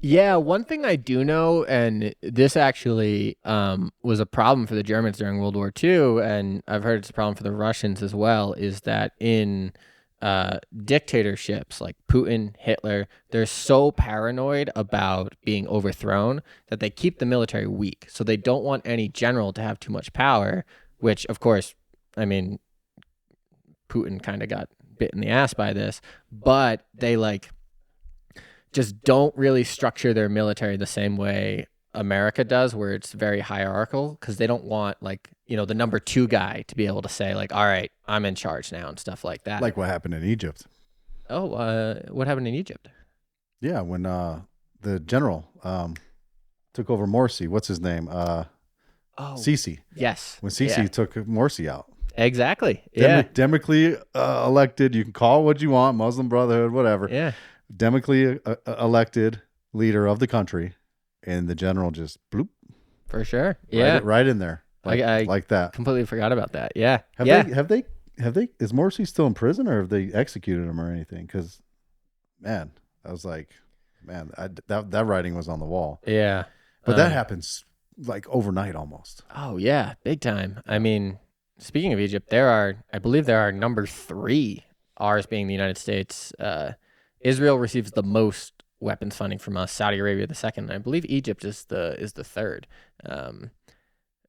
Yeah, one thing I do know, and this actually was a problem for the Germans during World War II, and I've heard it's a problem for the Russians as well, is that in dictatorships like Putin, Hitler, they're so paranoid about being overthrown that they keep the military weak. So they don't want any general to have too much power, which, of course, I mean, Putin kind of got bit in the ass by this, but they just don't really structure their military the same way America does, where it's very hierarchical, because they don't want the number 2 guy to be able to say like, all right, I'm in charge now and stuff like that. Like what happened in Egypt. Oh, what happened in Egypt? Yeah, when the general took over Morsi, what's his name? Sisi. Yes. When Sisi took Morsi out. Exactly. Yeah. Democratically elected, you can call it what you want, Muslim Brotherhood, whatever. Yeah. Democratically elected leader of the country, and the general just bloop. For sure. Yeah. Right in there. Like that. Completely forgot about that. Yeah. Have they is Morsi still in prison, or have they executed him or anything? Because, man, I was like, man, that writing was on the wall. Yeah. But that happens like overnight almost. Oh yeah. Big time. I mean, speaking of Egypt, I believe there are number 3, ours being the United States. Israel receives the most weapons funding from us. Saudi Arabia the second. And I believe Egypt is the third.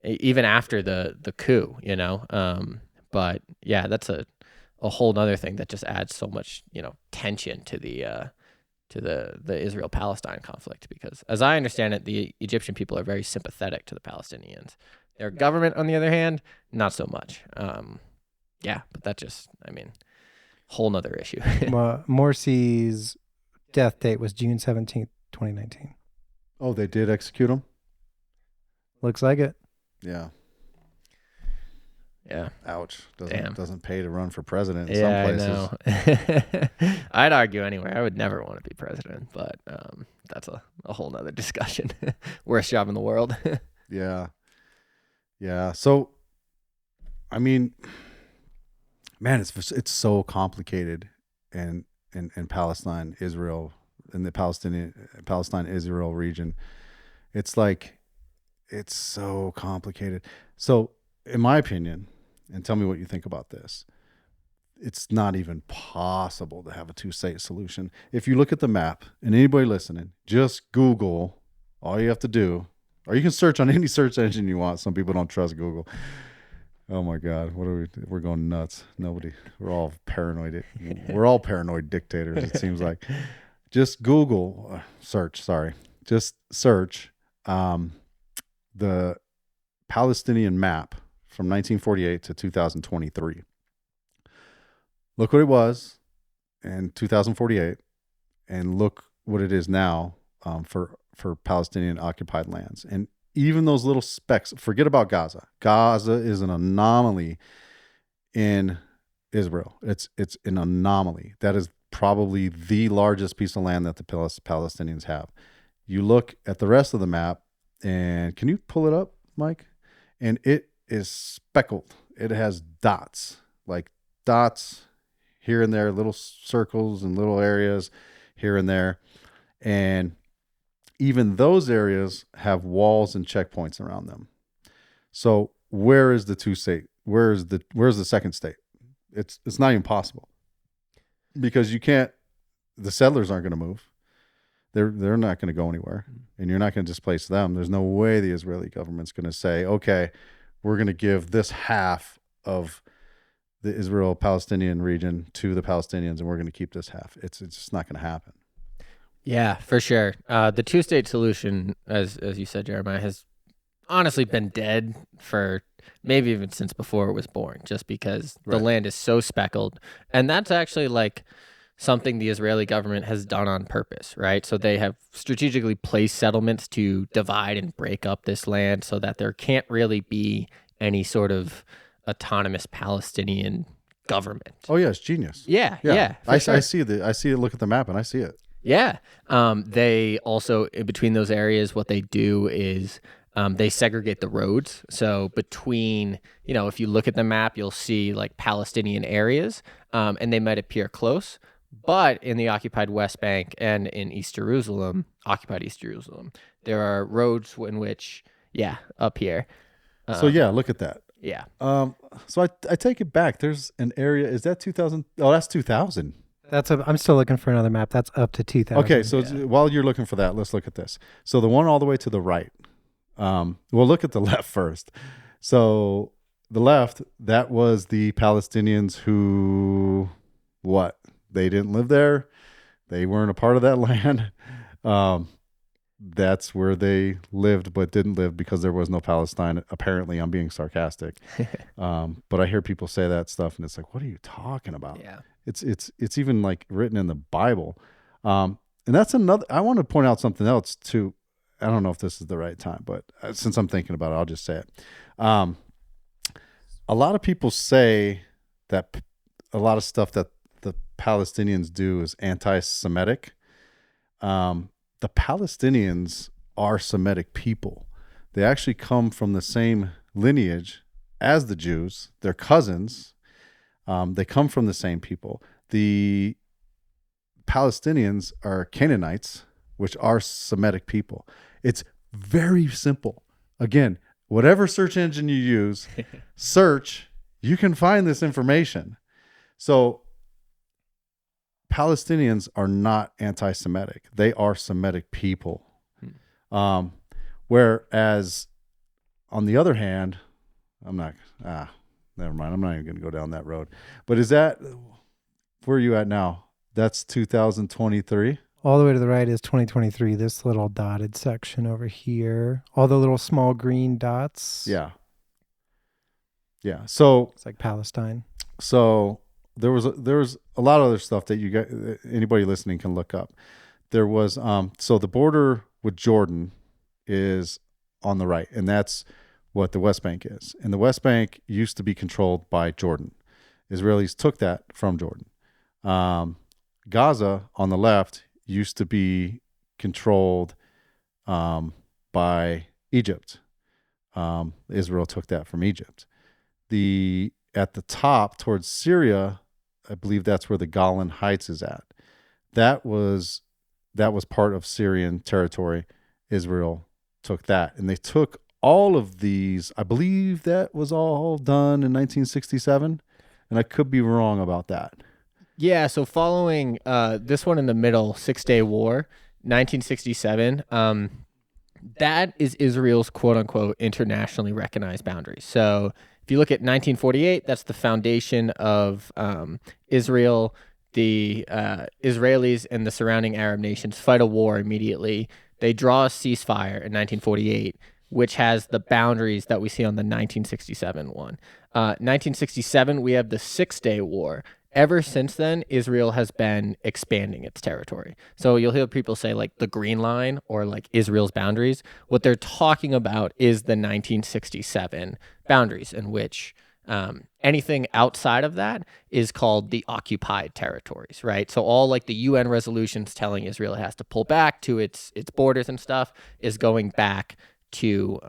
Even after the coup, But yeah, that's a whole nother thing that just adds so much, tension to the Israel-Palestine conflict, because as I understand it, the Egyptian people are very sympathetic to the Palestinians. Their government, on the other hand, not so much. But that just, whole nother issue. Morsi's death date was June 17th, 2019. Oh, they did execute him? Looks like it. Yeah. Yeah. Ouch. Doesn't pay to run for president in some places. I know. I'd argue anyway. I would never want to be president, but that's a whole nother discussion. Worst job in the world. Yeah. Yeah. So, man, it's so complicated in Palestine, Israel, in the Palestine-Israel region. It's like, it's so complicated. So, in my opinion, and tell me what you think about this, it's not even possible to have a two-state solution. If you look at the map, and anybody listening, just Google, all you have to do, or you can search on any search engine you want. Some people don't trust Google. Oh my God, we're going nuts. We're all paranoid. We're all paranoid dictators, it seems like. Just Google, just search the Palestinian map from 1948 to 2023. Look what it was in 2048, and look what it is now for Palestinian occupied lands. And even those little specks, forget about Gaza. Gaza is an anomaly in Israel. It's an anomaly. That is probably the largest piece of land that the Palestinians have. You look at the rest of the map, and can you pull it up, Mike? And it is speckled. It has dots here and there, little circles and little areas here and there. And even those areas have walls and checkpoints around them. So where is the two-state? Where's the second state? It's not even possible, because the settlers aren't going to move. They're not going to go anywhere, and you're not going to displace them. There's no way the Israeli government's going to say, okay, we're going to give this half of the Israel-Palestinian region to the Palestinians, and we're going to keep this half. It's just not going to happen. Yeah, for sure. The two-state solution, as you said, Jeremiah, has honestly been dead for maybe even since before it was born, just because the land is so speckled. And that's actually like something the Israeli government has done on purpose, right? So they have strategically placed settlements to divide and break up this land so that there can't really be any sort of autonomous Palestinian government. Oh yeah, it's genius. Yeah. I see it. Look at the map and I see it. Yeah. They also, in between those areas, what they do is they segregate the roads. So between, if you look at the map, you'll see like Palestinian areas, and they might appear close. But in the occupied West Bank and in occupied East Jerusalem, there are roads in which, up here. Look at that. Yeah. So I take it back. There's an area. Is that 2000? Oh, that's 2000. I'm still looking for another map. That's up to 2000. Okay, so while you're looking for that, let's look at this. So the one all the way to the right. We'll look at the left first. So the left, that was the Palestinians who, they didn't live there. They weren't a part of that land. That's where they lived, but didn't live because there was no Palestine. Apparently, I'm being sarcastic. But I hear people say that stuff, and it's like, what are you talking about? Yeah. It's even like written in the Bible. And that's another, I want to point out something else too. I don't know if this is the right time, but since I'm thinking about it, I'll just say it. A lot of people say that a lot of stuff that the Palestinians do is anti-Semitic. The Palestinians are Semitic people. They actually come from the same lineage as the Jews. They're cousins. They come from the same people. The Palestinians are Canaanites, which are Semitic people. It's very simple. Again, whatever search engine you use, search You can find this information. So Palestinians are not anti-Semitic. They are Semitic people. Whereas on the other hand, never mind. I'm not even going to go down that road. But where are you at now? That's 2023. All the way to the right is 2023. This little dotted section over here. All the little small green dots. Yeah. Yeah. So it's like Palestine. So there was a lot of other stuff that anybody listening can look up. There was so the border with Jordan is on the right, and that's what the West Bank is. And the West Bank used to be controlled by Jordan. Israelis took that from Jordan. Gaza on the left used to be controlled by Egypt. Israel took that from Egypt. At the top towards Syria, I believe that's where the Golan Heights is at. That was part of Syrian territory. Israel took that, and they took all of these. I believe that was all done in 1967, and I could be wrong about that. Yeah, so following this one in the middle, 6-Day War, 1967, that is Israel's quote-unquote internationally recognized boundary. So if you look at 1948, that's the foundation of Israel. The Israelis and the surrounding Arab nations fight a war immediately. They draw a ceasefire in 1948, which has the boundaries that we see on the 1967 one. 1967, we have the 6-Day War. Ever since then, Israel has been expanding its territory. So you'll hear people say like the Green Line or like Israel's boundaries. What they're talking about is the 1967 boundaries, in which anything outside of that is called the occupied territories, right? So all like the UN resolutions telling Israel it has to pull back to its borders and stuff is going back to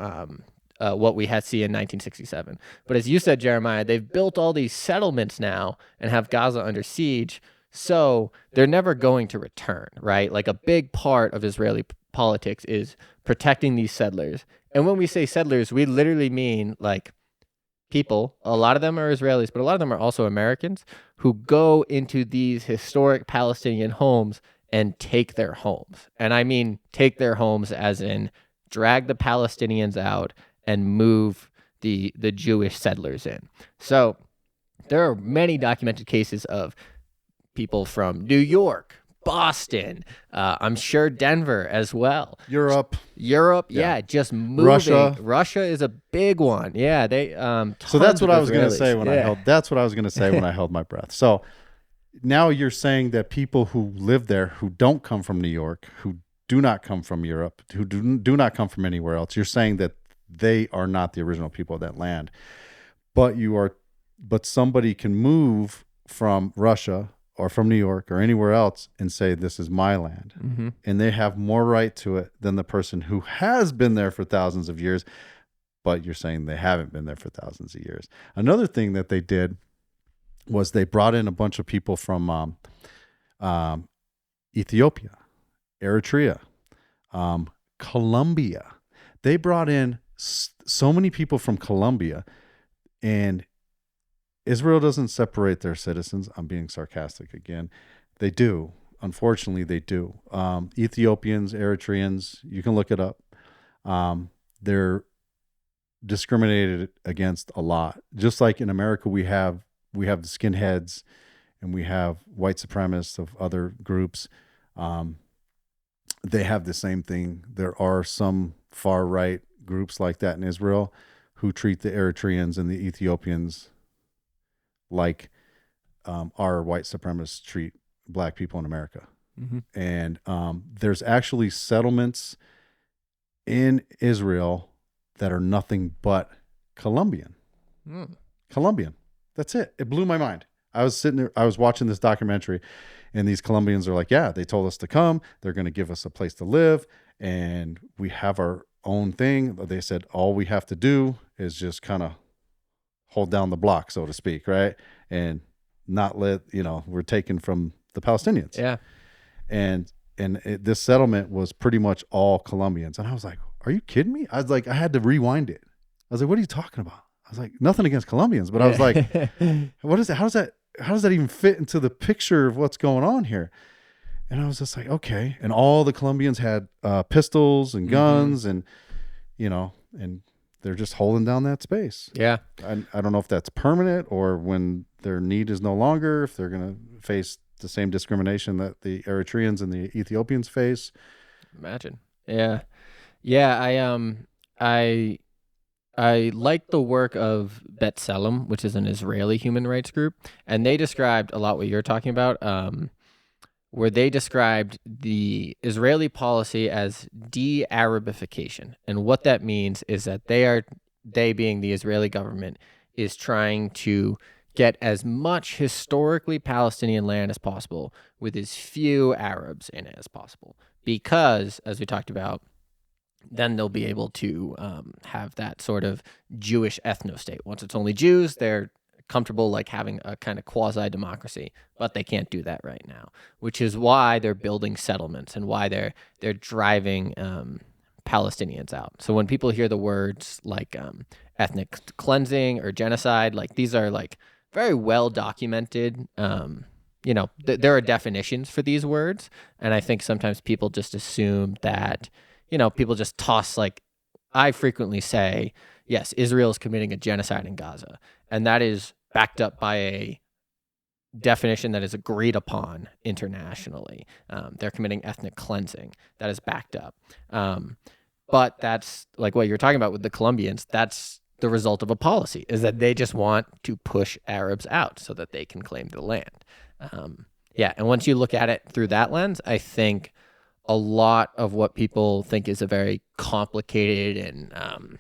what we had seen in 1967. But as you said, Jeremiah, they've built all these settlements now and have Gaza under siege, so they're never going to return, right? Like a big part of Israeli politics is protecting these settlers. And when we say settlers, we literally mean like people. A lot of them are Israelis, but a lot of them are also Americans who go into these historic Palestinian homes and take their homes. And I mean take their homes as in drag the Palestinians out and move the Jewish settlers in. So there are many documented cases of people from New York, Boston, I'm sure Denver as well. Europe, yeah, just moving. Russia is a big one. Yeah, they. So that's what I was going to say when I held. That's what I was going to say when I held my breath. So now you're saying that people who live there, who don't come from New York, who do not come from Europe, who do not come from anywhere else, you're saying that they are not the original people of that land, but somebody can move from Russia or from New York or anywhere else and say, this is my land. Mm-hmm. And they have more right to it than the person who has been there for thousands of years, but you're saying they haven't been there for thousands of years. Another thing that they did was they brought in a bunch of people from Ethiopia, Eritrea, Colombia. They brought in so many people from Colombia, and Israel doesn't separate their citizens. I'm being sarcastic again. They do. Unfortunately, they do. Ethiopians, Eritreans, you can look it up. They're discriminated against a lot. Just like in America, we have the skinheads and we have white supremacists of other groups. They have the same thing. There are some far right groups like that in Israel who treat the Eritreans and the Ethiopians like our white supremacists treat black people in America. Mm-hmm. And there's actually settlements in Israel that are nothing but Colombian. Colombian. That's it. It blew my mind. I was sitting there, I was watching this documentary, and these Colombians are like, yeah, they told us to come. They're going to give us a place to live, and we have our own thing. They said all we have to do is just kind of hold down the block, so to speak, right? And not let, we're taken from the Palestinians. Yeah. And this settlement was pretty much all Colombians. And I was like, are you kidding me? I was like, I had to rewind it. I was like, what are you talking about? I was like, nothing against Colombians, but I was like, what is it? How does that even fit into the picture of what's going on here? And I was just like, okay. And all the Colombians had pistols and guns, and and they're just holding down that space. Yeah. I don't know if that's permanent or when their need is no longer, if they're going to face the same discrimination that the Eritreans and the Ethiopians face. Imagine. Yeah. Yeah. I like the work of B'Tselem, which is an Israeli human rights group. And they described a lot what you're talking about, where they described the Israeli policy as de-Arabification. And what that means is that they being the Israeli government, is trying to get as much historically Palestinian land as possible with as few Arabs in it as possible. Because, as we talked about, then they'll be able to have that sort of Jewish ethno-state. Once it's only Jews, they're comfortable like having a kind of quasi-democracy, but they can't do that right now, which is why they're building settlements and why they're driving Palestinians out. So when people hear the words like ethnic cleansing or genocide, like these are like very well documented. There are definitions for these words, and I think sometimes people just assume that, people just toss, like, I frequently say, yes, Israel is committing a genocide in Gaza, and that is backed up by a definition that is agreed upon internationally. They're committing ethnic cleansing. That is backed up. But that's like what you're talking about with the Colombians. That's the result of a policy, is that they just want to push Arabs out so that they can claim the land. And once you look at it through that lens, I think a lot of what people think is a very complicated and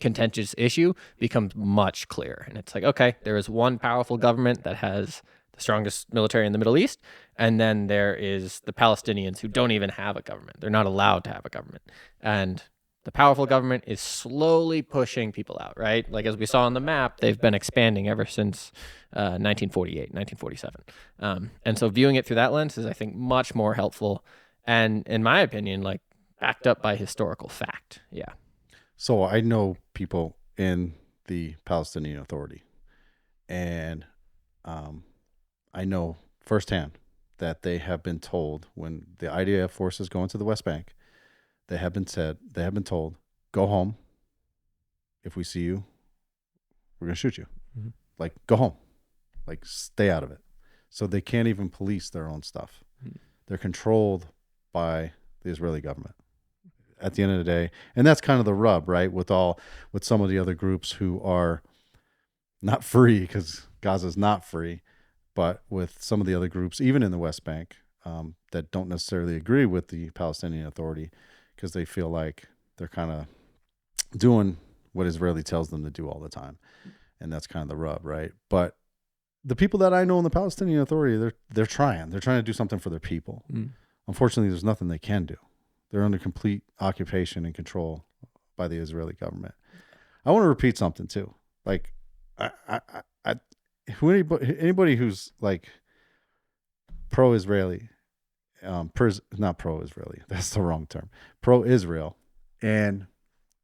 contentious issue becomes much clearer. And it's like, okay, there is one powerful government that has the strongest military in the Middle East, and then there is the Palestinians who don't even have a government. They're not allowed to have a government. And the powerful government is slowly pushing people out, right? Like, as we saw on the map, they've been expanding ever since 1948, 1947. And so viewing it through that lens is, I think, much more helpful. And in my opinion, like, backed up by historical fact. Yeah. So I know people in the Palestinian Authority, and I know firsthand that they have been told, when the IDF forces go into the West Bank, they have been told, go home. If we see you, we're going to shoot you. Mm-hmm. Like, go home. Like, stay out of it. So they can't even police their own stuff. Mm-hmm. They're controlled by the Israeli government at the end of the day. And that's kind of the rub, right? With some of the other groups who are not free, because Gaza's not free, but with some of the other groups, even in the West Bank, that don't necessarily agree with the Palestinian Authority, because they feel like they're kind of doing what Israeli tells them to do all the time. And that's kind of the rub, right? But the people that I know in the Palestinian Authority, they're trying to do something for their people. Mm. Unfortunately, there's nothing they can do. They're under complete occupation and control by the Israeli government. I want to repeat something too. Like, anybody who's like pro-Israeli, not pro-Israeli, that's the wrong term, pro-Israel, and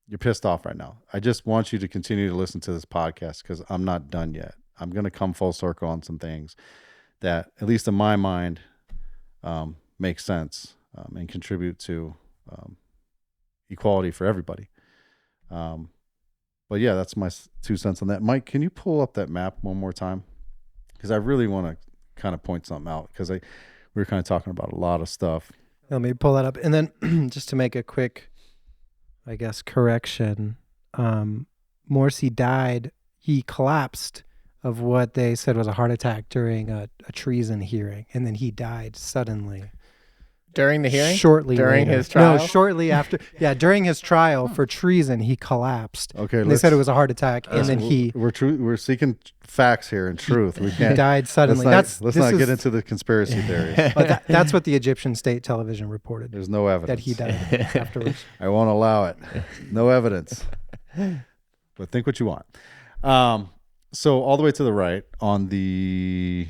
you're pissed off right now, I just want you to continue to listen to this podcast, because I'm not done yet. I'm going to come full circle on some things that, at least in my mind, make sense and contribute to equality for everybody. But yeah, that's my 2 cents on that. Mike, can you pull up that map one more time? Because I really want to kind of point something out, because we were kind of talking about a lot of stuff. Let me pull that up. And then just to make a quick, I guess, correction, Morsi died. He collapsed of what they said was a heart attack during a treason hearing. And then he died suddenly. During the hearing? Shortly during later. His trial? No, shortly after. Yeah, during his trial for treason, he collapsed. Okay, and they said it was a heart attack, and then we're seeking facts here and truth. We can't. He died suddenly. Let's not get into the conspiracy theories. But that's what the Egyptian state television reported. There's no evidence that he died afterwards. I won't allow it. No evidence. But think what you want. So all the way to the right on the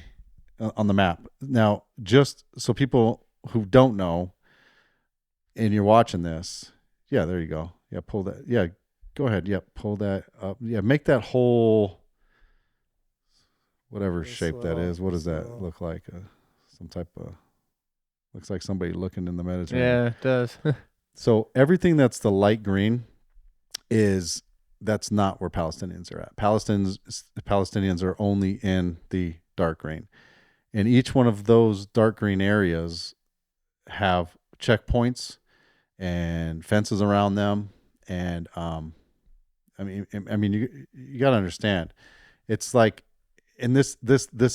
map. Now, just so people who don't know, and you're watching this, yeah, there you go. Yeah, pull that. Yeah, Go ahead. Yep. Pull that up. Yeah. Make that whole, whatever shape that is. What does that look like? Some type of, looks like somebody looking in the Mediterranean. Yeah, it does. So everything that's the light green that's not where Palestinians are at. Palestinians are only in the dark green. And each one of those dark green areas have checkpoints and fences around them. And I mean, you got to understand, it's like in this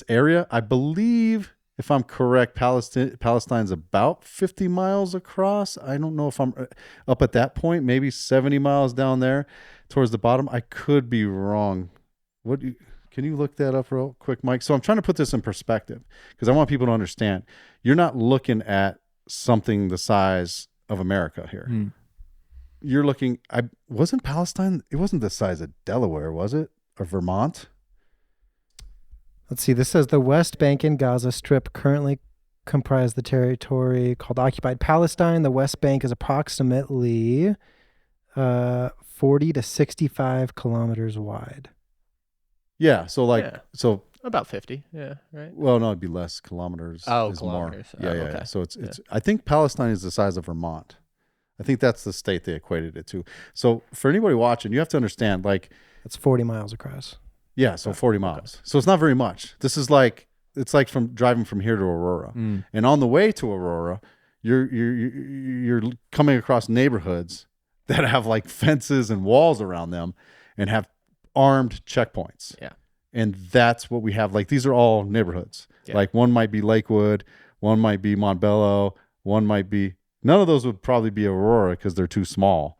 area, I believe, if I'm correct, Palestine's about 50 miles across. I don't know if I'm up at that point, maybe 70 miles down there towards the bottom. I could be wrong. Can you look that up real quick, Mike? So I'm trying to put this in perspective because I want people to understand. You're not looking at something the size of America here. You're looking, wasn't Palestine, it wasn't the size of Delaware, was it? Or Vermont? Let's see. This says the West Bank and Gaza Strip currently comprise the territory called Occupied Palestine. The West Bank is approximately 40 to 65 kilometers wide. Yeah. So so about 50. Yeah. Right. Well, no, it'd be less. Kilometers. Oh, is kilometers. More. Yeah. Okay. So I think Palestine is the size of Vermont. I think that's the state they equated it to. So for anybody watching, you have to understand, like, it's 40 miles across. Yeah, so 40 miles. Okay. So it's not very much. This is like, it's like from driving from here to Aurora. And on the way to Aurora, you're coming across neighborhoods that have like fences and walls around them and have armed checkpoints. Yeah. And that's what we have. Like, these are all neighborhoods. Yeah. Like, one might be Lakewood, one might be Montbello, one might be, none of those would probably be Aurora because they're too small.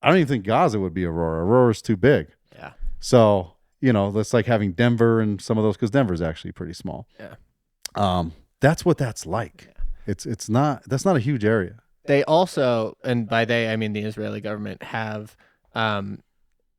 I don't even think Gaza would be Aurora. Aurora's too big. Yeah. So, that's like having Denver and some of those, because Denver's actually pretty small. Yeah. That's what that's like. Yeah. That's not a huge area. They also, and by they, I mean the Israeli government, have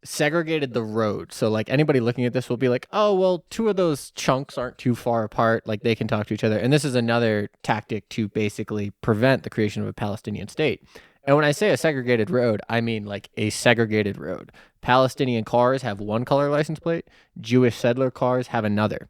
segregated the road. So like anybody looking at this will be like, oh, well, two of those chunks aren't too far apart. Like they can talk to each other. And this is another tactic to basically prevent the creation of a Palestinian state. And when I say a segregated road, I mean like a segregated road. Palestinian cars have one color license plate. Jewish settler cars have another.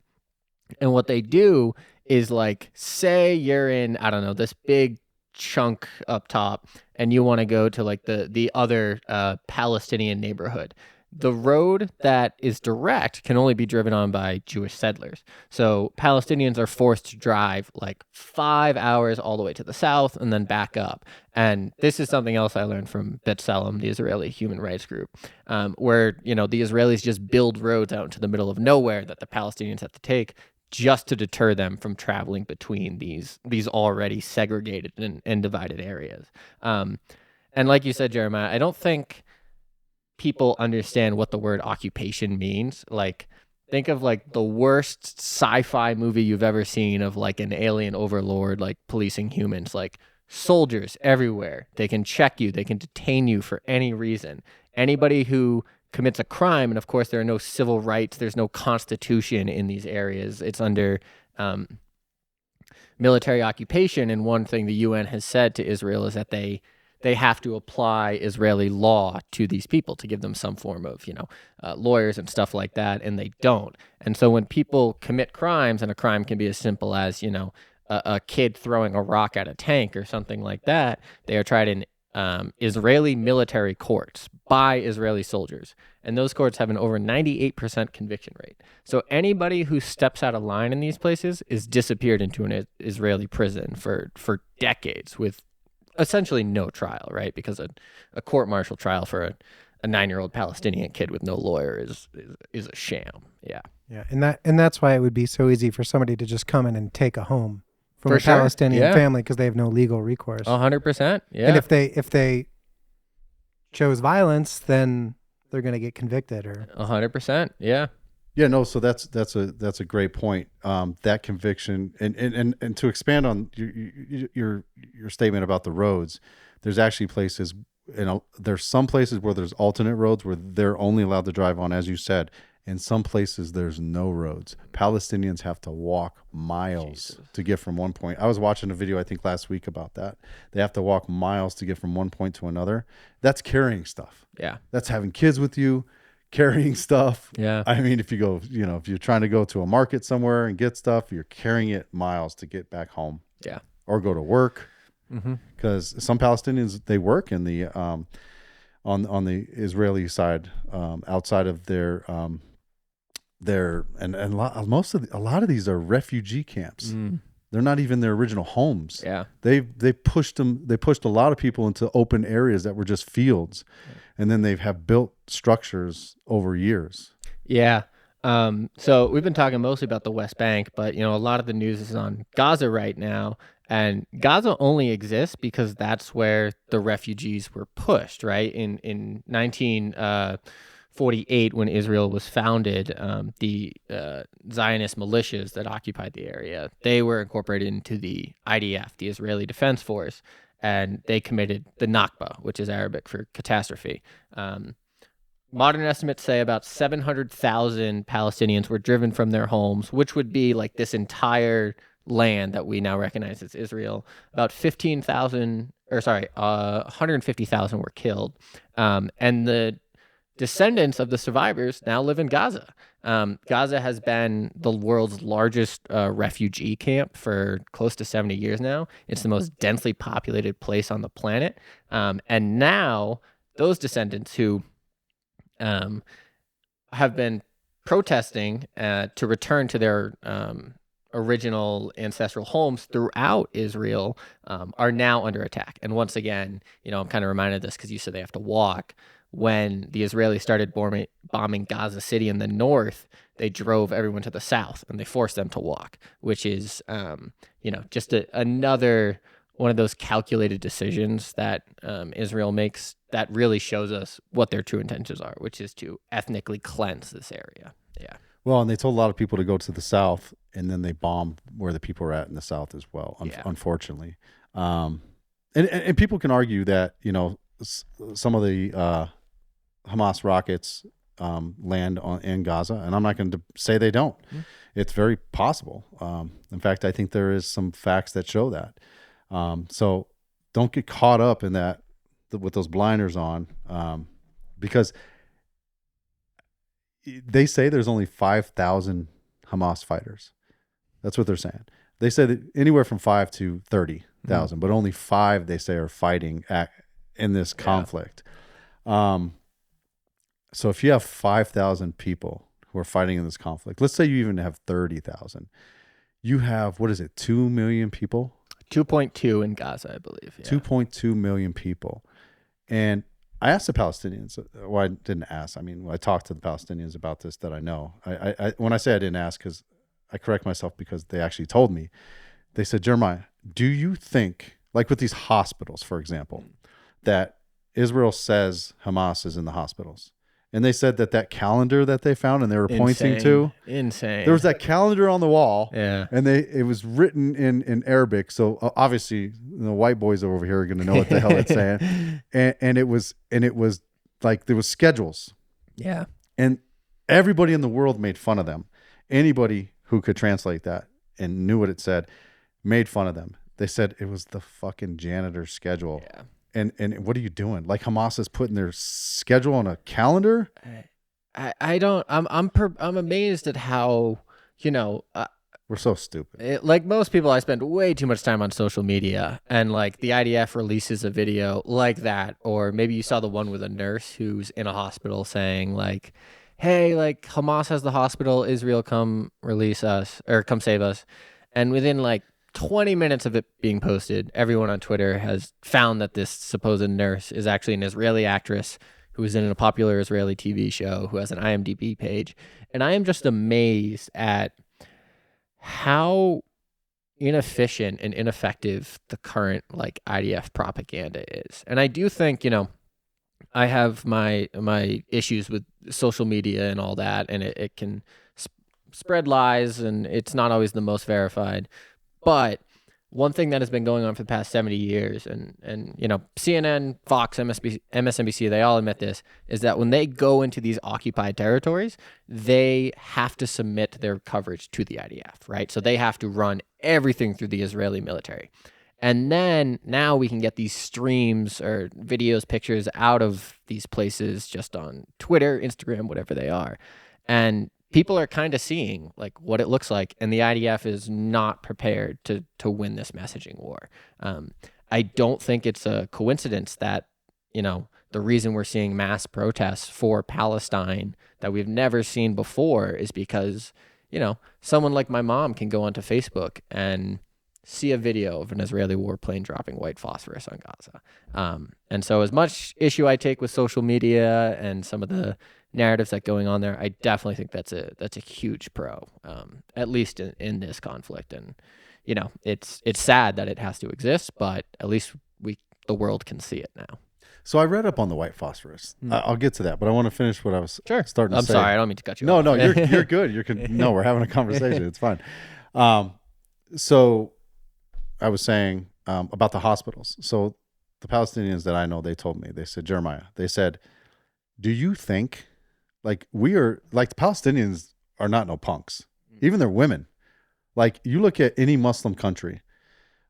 And what they do is, like, say you're in, I don't know, this big chunk up top and you want to go to like the other Palestinian neighborhood. The road that is direct can only be driven on by Jewish settlers. So Palestinians are forced to drive like 5 hours all the way to the south and then back up. And this is something else I learned from B'Tselem, the Israeli human rights group, where, the Israelis just build roads out into the middle of nowhere that the Palestinians have to take just to deter them from traveling between these already segregated and divided areas. And like you said, Jeremiah, I don't think people understand what the word occupation means. Like, think of like the worst sci-fi movie you've ever seen of like an alien overlord like policing humans. Like, soldiers everywhere. They can check you. They can detain you for any reason. Anybody who commits a crime, and of course there are no civil rights, there's no constitution in these areas. It's under military occupation. And one thing the UN has said to Israel is that they have to apply Israeli law to these people to give them some form of, lawyers and stuff like that, and they don't. And so when people commit crimes, and a crime can be as simple as, a kid throwing a rock at a tank or something like that, they are tried in Israeli military courts by Israeli soldiers. And those courts have an over 98% conviction rate. So anybody who steps out of line in these places is disappeared into an Israeli prison for decades with essentially no trial, right? Because a court-martial trial for a 9-year-old Palestinian kid with no lawyer is a sham. Yeah. Yeah, and that's why it would be so easy for somebody to just come in and take a home from For a sure. Palestinian family because they have no legal recourse. 100%. Yeah. And if they chose violence, then they're going to get convicted. Or 100%. Yeah. Yeah, no. So that's a great point. That conviction, and to expand on your statement about the roads, there's actually places, there's some places where there's alternate roads where they're only allowed to drive on, as you said, In some places, there's no roads. Palestinians have to walk miles to get from one point. I was watching a video, I think last week, about that. They have to walk miles to get from one point to another. That's carrying stuff. Yeah. That's having kids with you, carrying stuff. Yeah. I mean, if you go, if you're trying to go to a market somewhere and get stuff, you're carrying it miles to get back home. Yeah. Or go to work. Because some Palestinians, they work in the on the Israeli side, outside of their and a lot of these are refugee camps. They're not even their original homes. Yeah. They pushed a lot of people into open areas that were just fields, and then they have built structures over years. Yeah. So we've been talking mostly about the West Bank, but a lot of the news is on Gaza right now, and Gaza only exists because that's where the refugees were pushed, right? In 1948, when Israel was founded, the Zionist militias that occupied the area, they were incorporated into the IDF, the Israeli Defense Force, and they committed the Nakba, which is Arabic for catastrophe. Modern estimates say about 700,000 Palestinians were driven from their homes, which would be like this entire land that we now recognize as Israel. About 150,000 were killed. And the descendants of the survivors now live in Gaza. Gaza has been the world's largest refugee camp for close to 70 years now. It's the most densely populated place on the planet. And now those descendants who have been protesting to return to their original ancestral homes throughout Israel are now under attack. And once again, I'm kind of reminded of this because you said they have to walk. When the Israelis started bombing Gaza City in the north, they drove everyone to the south and they forced them to walk, which is, just another one of those calculated decisions that Israel makes that really shows us what their true intentions are, which is to ethnically cleanse this area. Yeah. Well, and they told a lot of people to go to the south, and then they bombed where the people were at in the south as well, unfortunately. And people can argue that, some of the Hamas rockets land in Gaza, and I'm not going to say they don't. It's very possible. In fact, I think there is some facts that show that. So don't get caught up in that with those blinders on, because they say there's only 5,000 Hamas fighters. That's what they're saying. They say that anywhere from 5 to 30,000, but only 5 they say are fighting in this conflict. So if you have 5,000 people who are fighting in this conflict, let's say you even have 30,000, you have, 2 million people? 2.2 in Gaza, I believe. Yeah. 2.2 million people. And I asked the Palestinians, well, I didn't ask. I mean, I talked to the Palestinians about this that I know. I when I say I didn't ask, because I correct myself because they actually told me. They said, Jeremiah, do you think, like with these hospitals, for example, that Israel says Hamas is in the hospitals? And they said that calendar that they found and they were pointing to. Insane. There was that calendar on the wall. Yeah. And it was written in Arabic. So obviously the white boys over here are going to know what the hell it's saying. And it was like there was schedules. Yeah. And everybody in the world made fun of them. Anybody who could translate that and knew what it said made fun of them. They said it was the fucking janitor's schedule. Yeah. And what are you doing? Like Hamas is putting their schedule on a calendar? I'm amazed at how, we're so stupid. Like most people, I spend way too much time on social media, and like the IDF releases a video like that, or maybe you saw the one with a nurse who's in a hospital saying like, hey, like Hamas has the hospital, Israel, come release us or come save us. And within like 20 minutes of it being posted, everyone on Twitter has found that this supposed nurse is actually an Israeli actress who is in a popular Israeli TV show, who has an IMDb page. And I am just amazed at how inefficient and ineffective the current like IDF propaganda is. And I do think, I have my issues with social media and all that, and it can spread lies, and it's not always the most verified. But one thing that has been going on for the past 70 years, and you know, CNN, Fox, MSNBC, they all admit this, is that when they go into these occupied territories, they have to submit their coverage to the IDF, right? So they have to run everything through the Israeli military. And then now we can get these streams or videos, pictures out of these places just on Twitter, Instagram, whatever they are. And people are kind of seeing like what it looks like, and the IDF is not prepared to win this messaging war. I don't think it's a coincidence that, you know, the reason we're seeing mass protests for Palestine that we've never seen before is because, you know, someone like my mom can go onto Facebook and see a video of an Israeli warplane dropping white phosphorus on Gaza. And so as much issue I take with social media and some of the narratives that going on there, I definitely think that's a huge pro, at least in this conflict. And, you know, it's sad that it has to exist, but at least the world can see it now. So I read up on the white phosphorus. I'll get to that, but I want to finish what I was starting to say. I'm sorry, I don't mean to cut you off. No, you're good. No, we're having a conversation. It's fine. So I was saying about the hospitals. So the Palestinians that I know, they told me, they said, Jeremiah, they said, do you think like the Palestinians are not no punks, even their women. Like you look at any Muslim country,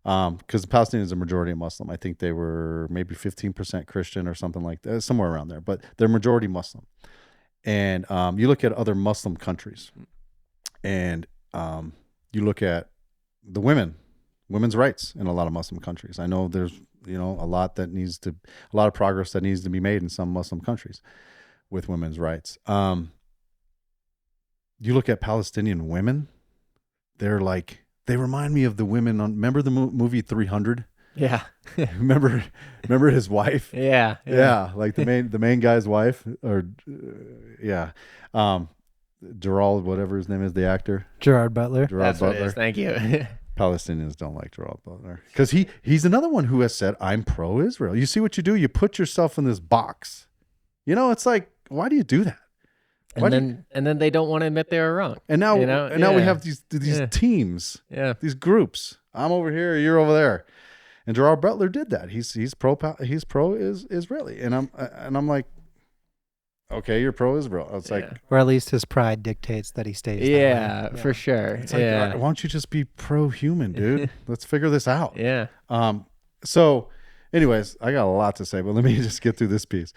because the Palestinians are majority Muslim. I think they were maybe 15% Christian or something like that, somewhere around there, but they're majority Muslim. And you look at other Muslim countries and you look at the women's rights in a lot of Muslim countries. I know there's, a lot of progress that needs to be made in some Muslim countries with women's rights. You look at Palestinian women, they remind me of the women on, remember the movie 300? Yeah. remember his wife? Yeah. Like the main guy's wife, or Gerald, whatever his name is, the actor. Gerard Butler. That's what it is. Thank you. Palestinians don't like Gerald Butler because he's another one who has said, I'm pro-Israel. You see what you do? You put yourself in this box. It's like, why do you do that? And then they don't want to admit they were wrong. And now, now we have these teams, these groups. I'm over here, you're over there. And Gerard Butler did that. He's pro-Israeli, and I'm like, okay, you're pro-Israel. It's like, or at least his pride dictates that he stays. Yeah, for sure. It's like, why don't you just be pro-human, dude? Let's figure this out. Yeah. So, anyways, I got a lot to say, but let me just get through this piece.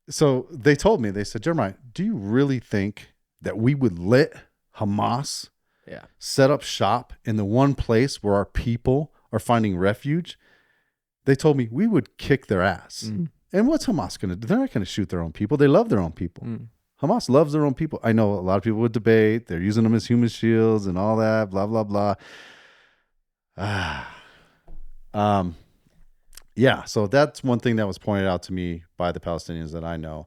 So they told me, they said, Jeremiah, do you really think that we would let Hamas set up shop in the one place where our people are finding refuge? They told me we would kick their ass. Mm. And what's Hamas going to do? They're not going to shoot their own people. They love their own people. Mm. Hamas loves their own people. I know a lot of people would debate. They're using them as human shields and all that, blah, blah, blah. Yeah, so that's one thing that was pointed out to me by the Palestinians that I know.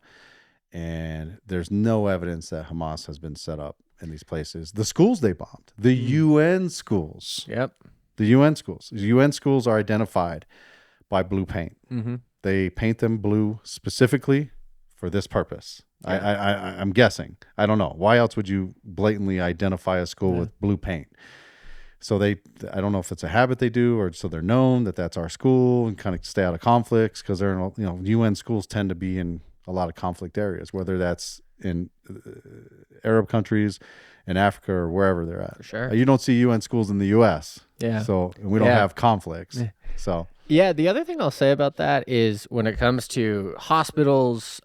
And there's no evidence that Hamas has been set up in these places. The schools they bombed, the UN schools. Yep. The UN schools. The UN schools are identified by blue paint. Mm-hmm. They paint them blue specifically for this purpose. Yeah. I'm guessing. I don't know. Why else would you blatantly identify a school with blue paint? So I don't know if it's a habit they do, or so they're known that that's our school and kind of stay out of conflicts, because they're, UN schools tend to be in a lot of conflict areas, whether that's in Arab countries, in Africa, or wherever they're at. For sure. You don't see UN schools in the U.S. Yeah. So we don't have conflicts. So. Yeah. The other thing I'll say about that is when it comes to hospitals,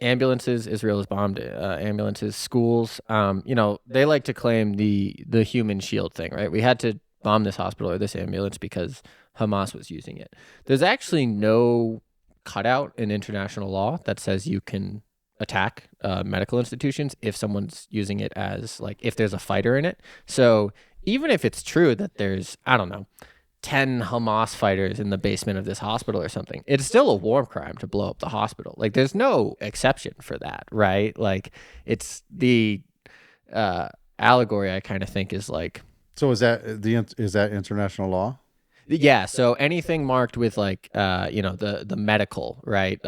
ambulances, Israel has bombed ambulances, schools. They like to claim the human shield thing, right? We had to bomb this hospital or this ambulance because Hamas was using it. There's actually no cutout in international law that says you can attack medical institutions if someone's using it as, like, if there's a fighter in it. So even if it's true that there's, 10 Hamas fighters in the basement of this hospital or something, it's still a war crime to blow up the hospital. Like, there's no exception for that, right? Like, it's the allegory I kind of think is like. So is that international law? Yeah. So anything marked with like, the medical, right?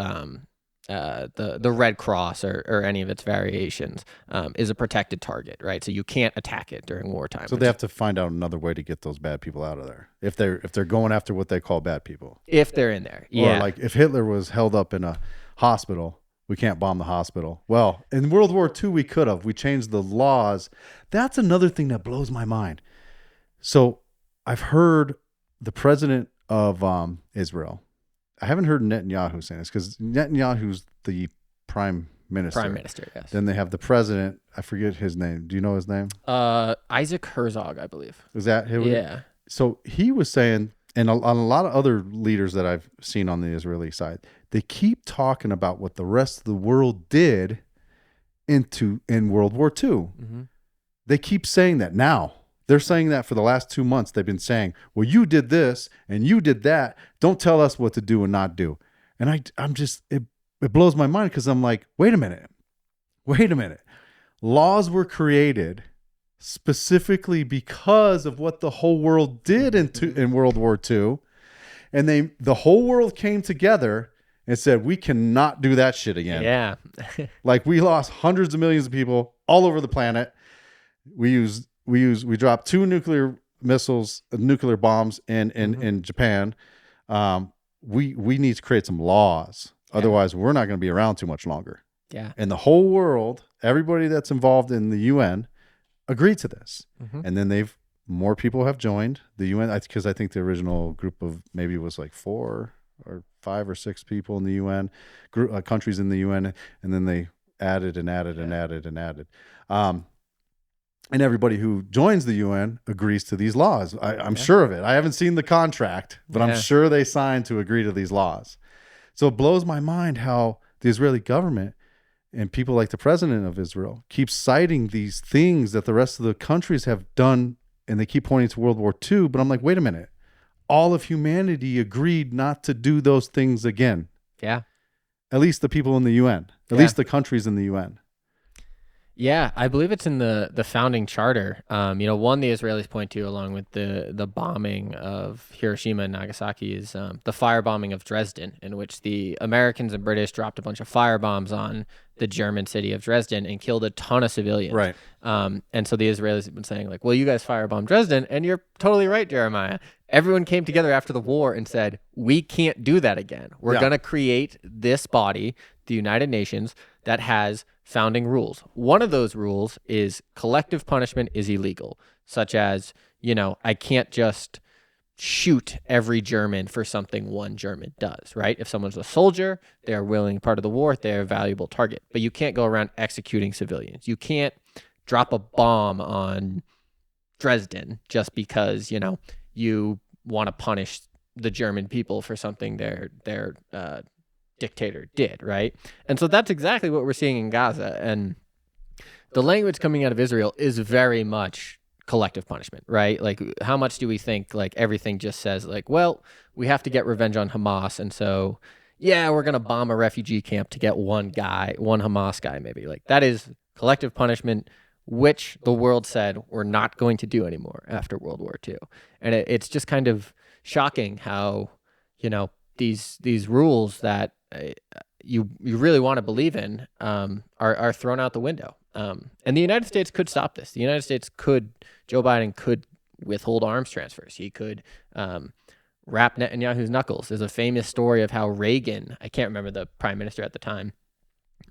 the Red Cross or any of its variations is a protected target, right? So you can't attack it during wartime. So they have to find out another way to get those bad people out of there if they're going after what they call bad people. If they're in there, yeah. Or like if Hitler was held up in a hospital, we can't bomb the hospital. Well, in World War II, we could have. We changed the laws. That's another thing that blows my mind. So I've heard the president of Israel. I haven't heard Netanyahu saying this because Netanyahu's the prime minister. Prime minister, yes. Then they have the president. I forget his name. Do you know his name? Isaac Herzog, I believe. Is that him? Yeah. So he was saying, and on a lot of other leaders that I've seen on the Israeli side, they keep talking about what the rest of the world did in World War II. Mm-hmm. They keep saying that now. They're saying that for the last 2 months. They've been saying, well, you did this and you did that. Don't tell us what to do and not do. And I'm just, it blows my mind because I'm like, wait a minute. Laws were created specifically because of what the whole world did in World War II. And the whole world came together and said, we cannot do that shit again. Yeah. Like we lost hundreds of millions of people all over the planet. We dropped 2 nuclear bombs in Japan. We need to create some laws. Yeah. Otherwise, we're not going to be around too much longer. Yeah. And the whole world, everybody that's involved in the UN, agreed to this. Mm-hmm. And then more people have joined the UN because I think the original group of maybe was like 4 or 5 or 6 people in the UN, countries in the UN, and then they added and added and added and added. And everybody who joins the UN agrees to these laws. I'm sure of it. I haven't seen the contract, but I'm sure they signed to agree to these laws. So it blows my mind how the Israeli government and people like the president of Israel keep citing these things that the rest of the countries have done, and they keep pointing to World War II. But I'm like, wait a minute. All of humanity agreed not to do those things again. Yeah. At least the people in the UN. At least the countries in the UN. Yeah, I believe it's in the founding charter. One the Israelis point to, along with the bombing of Hiroshima and Nagasaki, is the firebombing of Dresden, in which the Americans and British dropped a bunch of firebombs on the German city of Dresden and killed a ton of civilians. Right. And so the Israelis have been saying, like, well, you guys firebombed Dresden, and you're totally right, Jeremiah. Everyone came together after the war and said, we can't do that again. We're going to create this body, the United Nations, that has founding rules. One of those rules is collective punishment is illegal, such as, I can't just shoot every German for something one German does, right? If someone's a soldier, they are willing part of the war, they're a valuable target. But you can't go around executing civilians. You can't drop a bomb on Dresden just because, you want to punish the German people for something their dictator did, right? And so that's exactly what we're seeing in Gaza. And the language coming out of Israel is very much collective punishment, right? Like, how much do we think, like, everything just says, like, well, we have to get revenge on Hamas, and so, we're going to bomb a refugee camp to get one Hamas guy, maybe. Like, that is collective punishment, which the world said we're not going to do anymore after World War II. And it's just kind of shocking how, these rules that you really want to believe in are thrown out the window. And the United States could stop this. The United States Joe Biden could withhold arms transfers. He could wrap Netanyahu's knuckles. There's a famous story of how Reagan, I can't remember the prime minister at the time,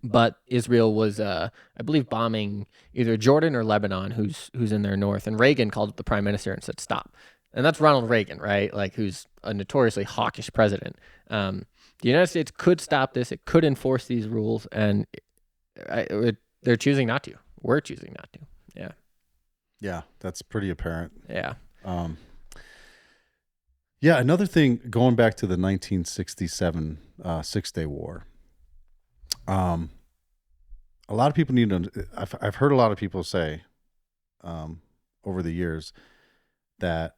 but Israel was, I believe, bombing either Jordan or Lebanon, who's in their north. And Reagan called up the prime minister and said, stop. And that's Ronald Reagan, right? Like, who's a notoriously hawkish president. The United States could stop this. It could enforce these rules, and they're choosing not to. We're choosing not to. Yeah. Yeah, that's pretty apparent. Yeah. Another thing, going back to the 1967 Six-Day War, a lot of people I've heard a lot of people say over the years that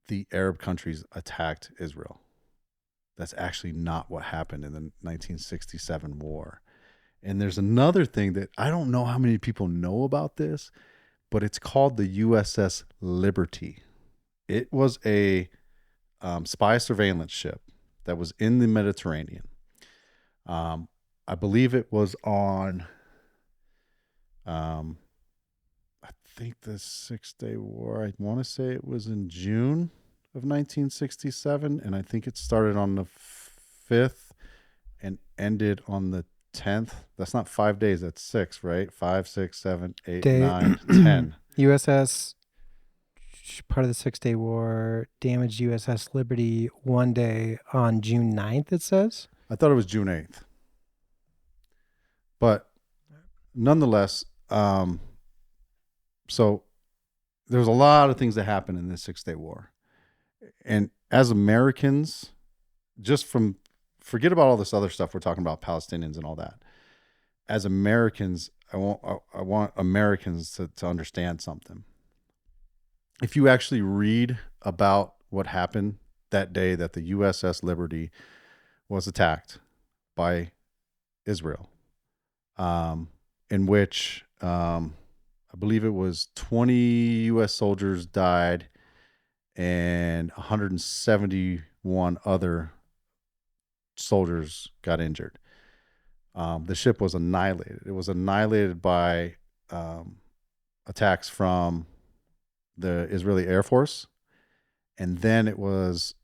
the Arab countries attacked Israel. That's actually not what happened in the 1967 war. And there's another thing that I don't know how many people know about this, but it's called the USS Liberty. It was a spy surveillance ship that was in the Mediterranean. I believe it was on, I think the 6-Day War, I want to say it was in June of 1967. And I think it started on the 5th and ended on the 10th. That's not 5 days. That's 6, right? 5, 6, 7, 8, 9, 10. USS, part of the 6-Day War, damaged USS Liberty one day on June 9th, it says. I thought it was June 8th. But nonetheless, so there's a lot of things that happened in this 6-Day War. And as Americans, forget about all this other stuff we're talking about, Palestinians and all that. As Americans, I want Americans to understand something. If you actually read about what happened that day that the USS Liberty was attacked by Israel, in which I believe it was 20 U.S. soldiers died and 171 other soldiers got injured. The ship was annihilated. It was annihilated by attacks from the Israeli Air Force, and then it was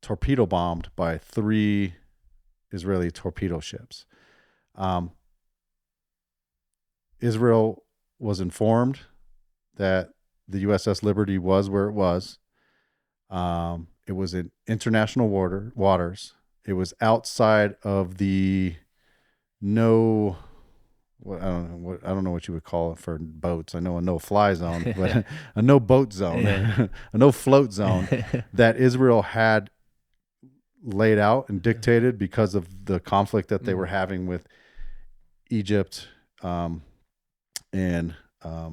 torpedo bombed by 3 Israeli torpedo ships. Israel was informed that the USS Liberty was where it was. It was in international waters. It was outside of the I don't know what you would call it for boats. I know a no-fly zone, but a no-boat zone, a no-float zone that Israel had laid out and dictated because of the conflict that they were having with Egypt, and I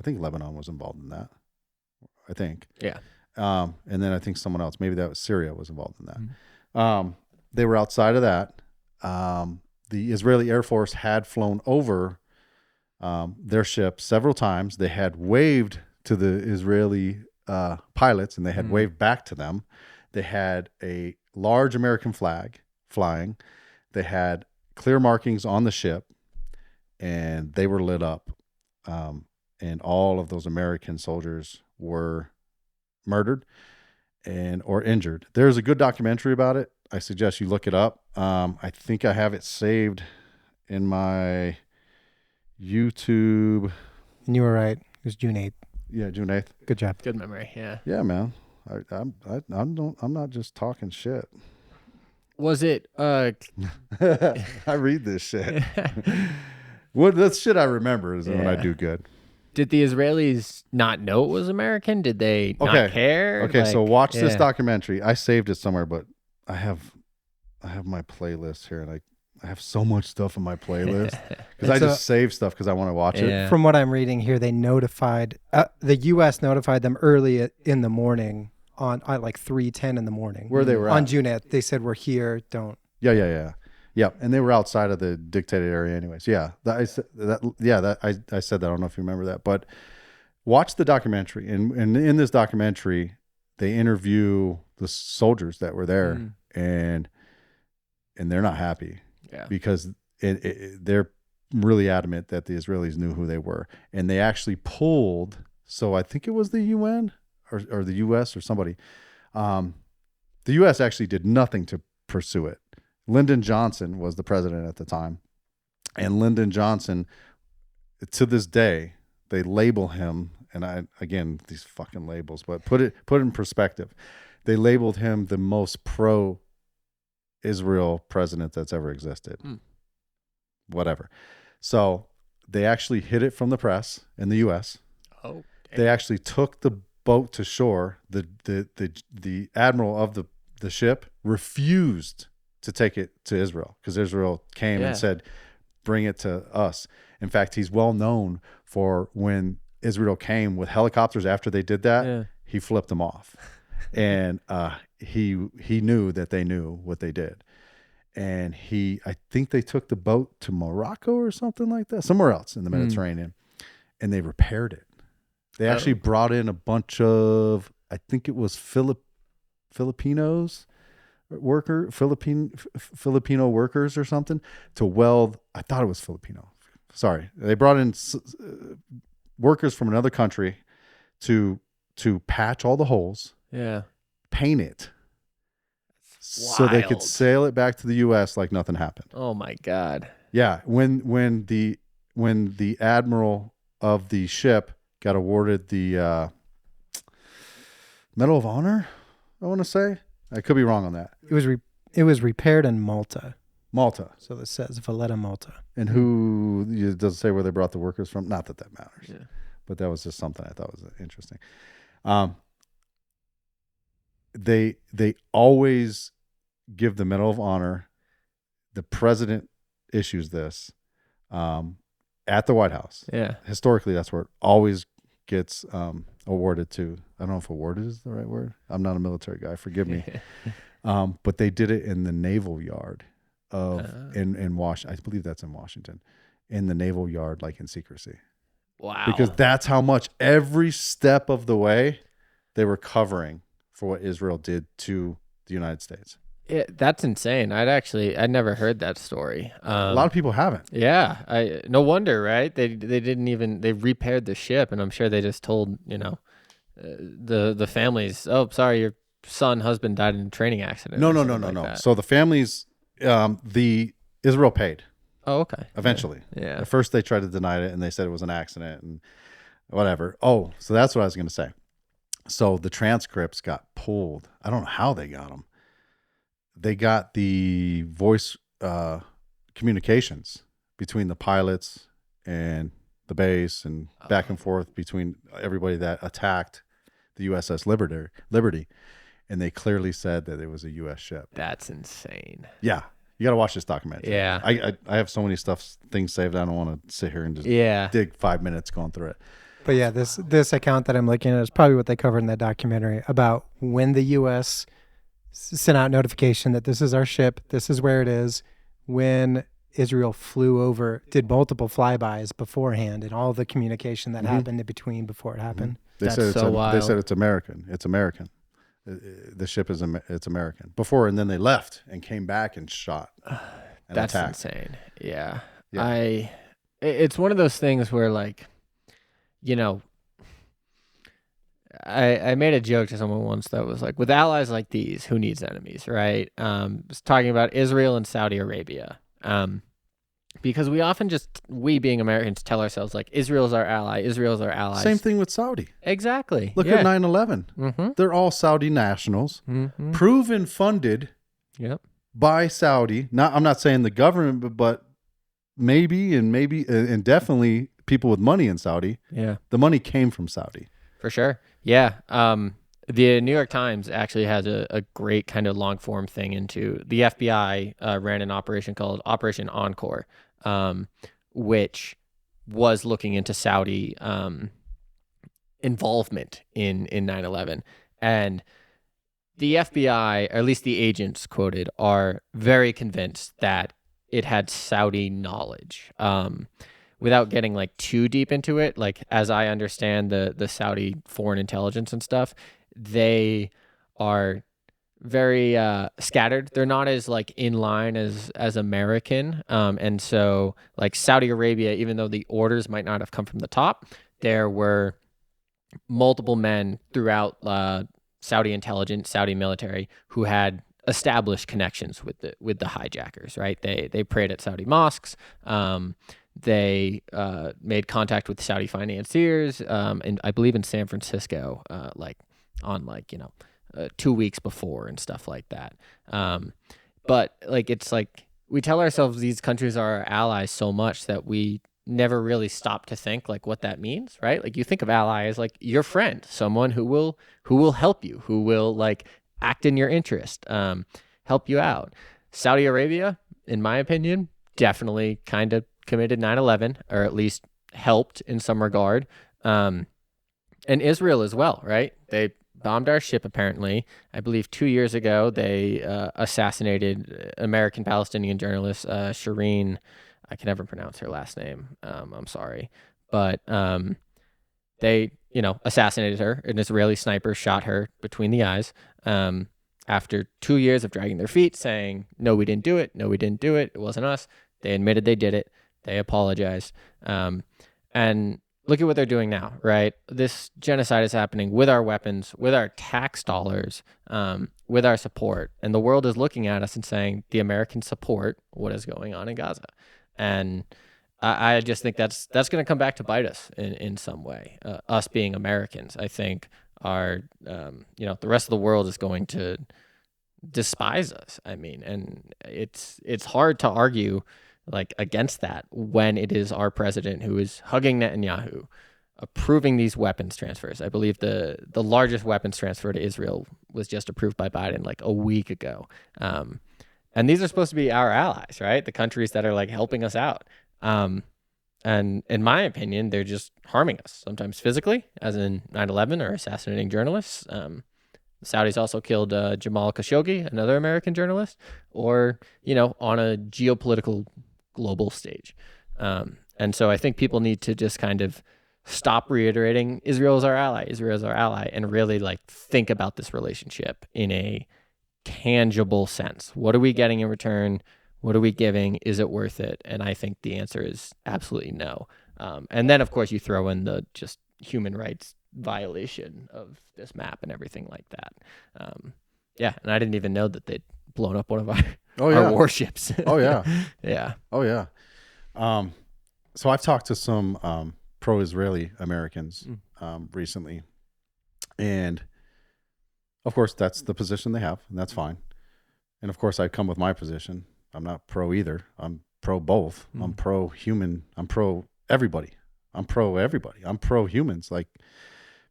think Lebanon was involved in that. I think. Yeah. And then I think someone else, maybe that was Syria, was involved in that. They were outside of that. The Israeli Air Force had flown over their ship several times. They had waved to the Israeli pilots, and they had waved back to them. They had a large American flag flying. They had clear markings on the ship, and they were lit up. And all of those American soldiers were murdered or injured. There's a good documentary about it. I suggest you look it up. I think I have it saved in my YouTube. And you were right. It was June 8th. Yeah, June 8th. Good job. Good memory. Yeah. Yeah, man. I'm not just talking shit. Was it I read this shit. That's shit I remember is when I do good. Did the Israelis not know it was American? Did they not care? Okay, so watch this documentary. I saved it somewhere, but I have my playlist here, and I have so much stuff in my playlist because I just save stuff because I want to watch it. From what I'm reading here, they notified the U.S. notified them early in the morning on like 3:10 in the morning. Where they were on June 8th. They said, "We're here. Don't." Yeah, and they were outside of the dictated area, anyways. Yeah, I said that. I don't know if you remember that, but watch the documentary. And in this documentary, they interview the soldiers that were there, and they're not happy because they're really adamant that the Israelis knew who they were, and they actually pulled. So I think it was the UN or the US or somebody. The US actually did nothing to pursue it. Lyndon Johnson was the president at the time. And Lyndon Johnson, to this day, they label him, and again, these fucking labels, but put it in perspective. They labeled him the most pro-Israel president that's ever existed. Whatever. So they actually hid it from the press in the U.S. Oh, dang. They actually took the boat to shore. The admiral of the ship refused to take it to Israel because Israel came and said, bring it to us. In fact, he's well known for when Israel came with helicopters after they did that, he flipped them off. And he knew that they knew what they did. And I think they took the boat to Morocco or something like that, somewhere else in the Mediterranean, and they repaired it. They actually brought in a bunch of, I think it was Filipinos Filipino workers or something to weld. I thought it was Filipino. Sorry, they brought in workers from another country to patch all the holes, paint it, so they could sail it back to the U.S. like nothing happened. Oh my God! Yeah, when the admiral of the ship got awarded the Medal of Honor, I want to say. I could be wrong on that. It was repaired in Malta. Malta. So this says Valletta, Malta. And who, it doesn't say where they brought the workers from. Not that matters. Yeah. But that was just something I thought was interesting. They always give the Medal of Honor. The president issues this at the White House. Yeah. Historically, that's where it always gets awarded to. I don't know if awarded is the right word. I'm not a military guy. Forgive me. But they did it in the Naval Yard in Washington. I believe that's in Washington, in the Naval Yard, like in secrecy. Wow. Because that's how much every step of the way they were covering for what Israel did to the United States. That's insane. I'd never heard that story. A lot of people haven't. Yeah. No wonder, right? They repaired the ship, and I'm sure they just told, the families, oh, sorry, your husband died in a training accident. No. So the families, the Israel paid. Oh, okay. Eventually. Yeah. At first they tried to deny it and they said it was an accident and whatever. Oh, so that's what I was going to say. So the transcripts got pulled. I don't know how they got them. They got the voice communications between the pilots and the base and back and forth between everybody that attacked the USS Liberty. And they clearly said that it was a U.S. ship. That's insane. Yeah. You got to watch this documentary. Yeah. I have so many things saved. I don't want to sit here and just dig 5 minutes going through it. But yeah, this account that I'm looking at is probably what they covered in that documentary about when the U.S. sent out notification that this is our ship, this is where it is, when Israel flew over, did multiple flybys beforehand, and all the communication that happened in between before it happened. They said it's American. It's American. The ship it's American before, and then they left and came back and shot. And that's attacked. Insane. Yeah. It's one of those things where, like, I made a joke to someone once that was like, with allies like these, who needs enemies, right? Was talking about Israel and Saudi Arabia. Because we often we being Americans tell ourselves, like, Israel's our ally, Israel's our ally. Same thing with Saudi. Exactly. Look at 9/11. Mm-hmm. They're all Saudi nationals, proven funded by Saudi. I'm not saying the government, but maybe and definitely people with money in Saudi. Yeah. The money came from Saudi. For sure. Yeah. The New York Times actually has a great kind of long form thing into the FBI ran an operation called Operation Encore, which was looking into Saudi involvement in 9/11. And the FBI, or at least the agents quoted, are very convinced that it had Saudi knowledge. Without getting like too deep into it, like as I understand the Saudi foreign intelligence and stuff, they are very scattered. They're not as like in line as American. And so like Saudi Arabia, even though the orders might not have come from the top, there were multiple men throughout Saudi intelligence, Saudi military, who had established connections with the hijackers, right? They prayed at Saudi mosques. They made contact with Saudi financiers, and I believe in San Francisco, 2 weeks before and stuff like that. But like, it's like we tell ourselves these countries are our allies so much that we never really stop to think like what that means, right? Like you think of ally as like your friend, someone who will help you, who will like act in your interest, help you out. Saudi Arabia, in my opinion, definitely kind of committed 9/11, or at least helped in some regard. And Israel as well, right? They bombed our ship, apparently. I believe 2 years ago, they assassinated American Palestinian journalist Shireen. I can never pronounce her last name. I'm sorry. But they, assassinated her. An Israeli sniper shot her between the eyes. after 2 years of dragging their feet, saying, no, we didn't do it. No, we didn't do it. It wasn't us. They admitted they did it. They apologized. And look at what they're doing now, right? This genocide is happening with our weapons, with our tax dollars, with our support. And the world is looking at us and saying, the Americans support what is going on in Gaza. And I just think that's going to come back to bite us in some way. Us being Americans, I think, are, the rest of the world is going to despise us. I mean, and it's hard to argue like against that when it is our president who is hugging Netanyahu, approving these weapons transfers. I believe the largest weapons transfer to Israel was just approved by Biden like a week ago. And these are supposed to be our allies, right? The countries that are like helping us out. And in my opinion, they're just harming us, sometimes physically, as in 9/11, or assassinating journalists. The Saudis also killed Jamal Khashoggi, another American journalist, or, on a geopolitical global stage. And so I think people need to just kind of stop reiterating Israel is our ally, Israel is our ally, and really like think about this relationship in a tangible sense. What are we getting in return? What are we giving? Is it worth it? And I think the answer is absolutely no. And then, of course, you throw in the just human rights violation of this map and everything like that. And I didn't even know that they'd blown up one of our warships. Oh, yeah. Yeah. Oh, yeah. So I've talked to some pro-Israeli Americans recently. And, of course, that's the position they have, and that's fine. And, of course, I come with my position. I'm not pro either. I'm pro both. I'm pro-human. I'm pro-everybody. I'm pro-everybody. I'm pro-humans. Like,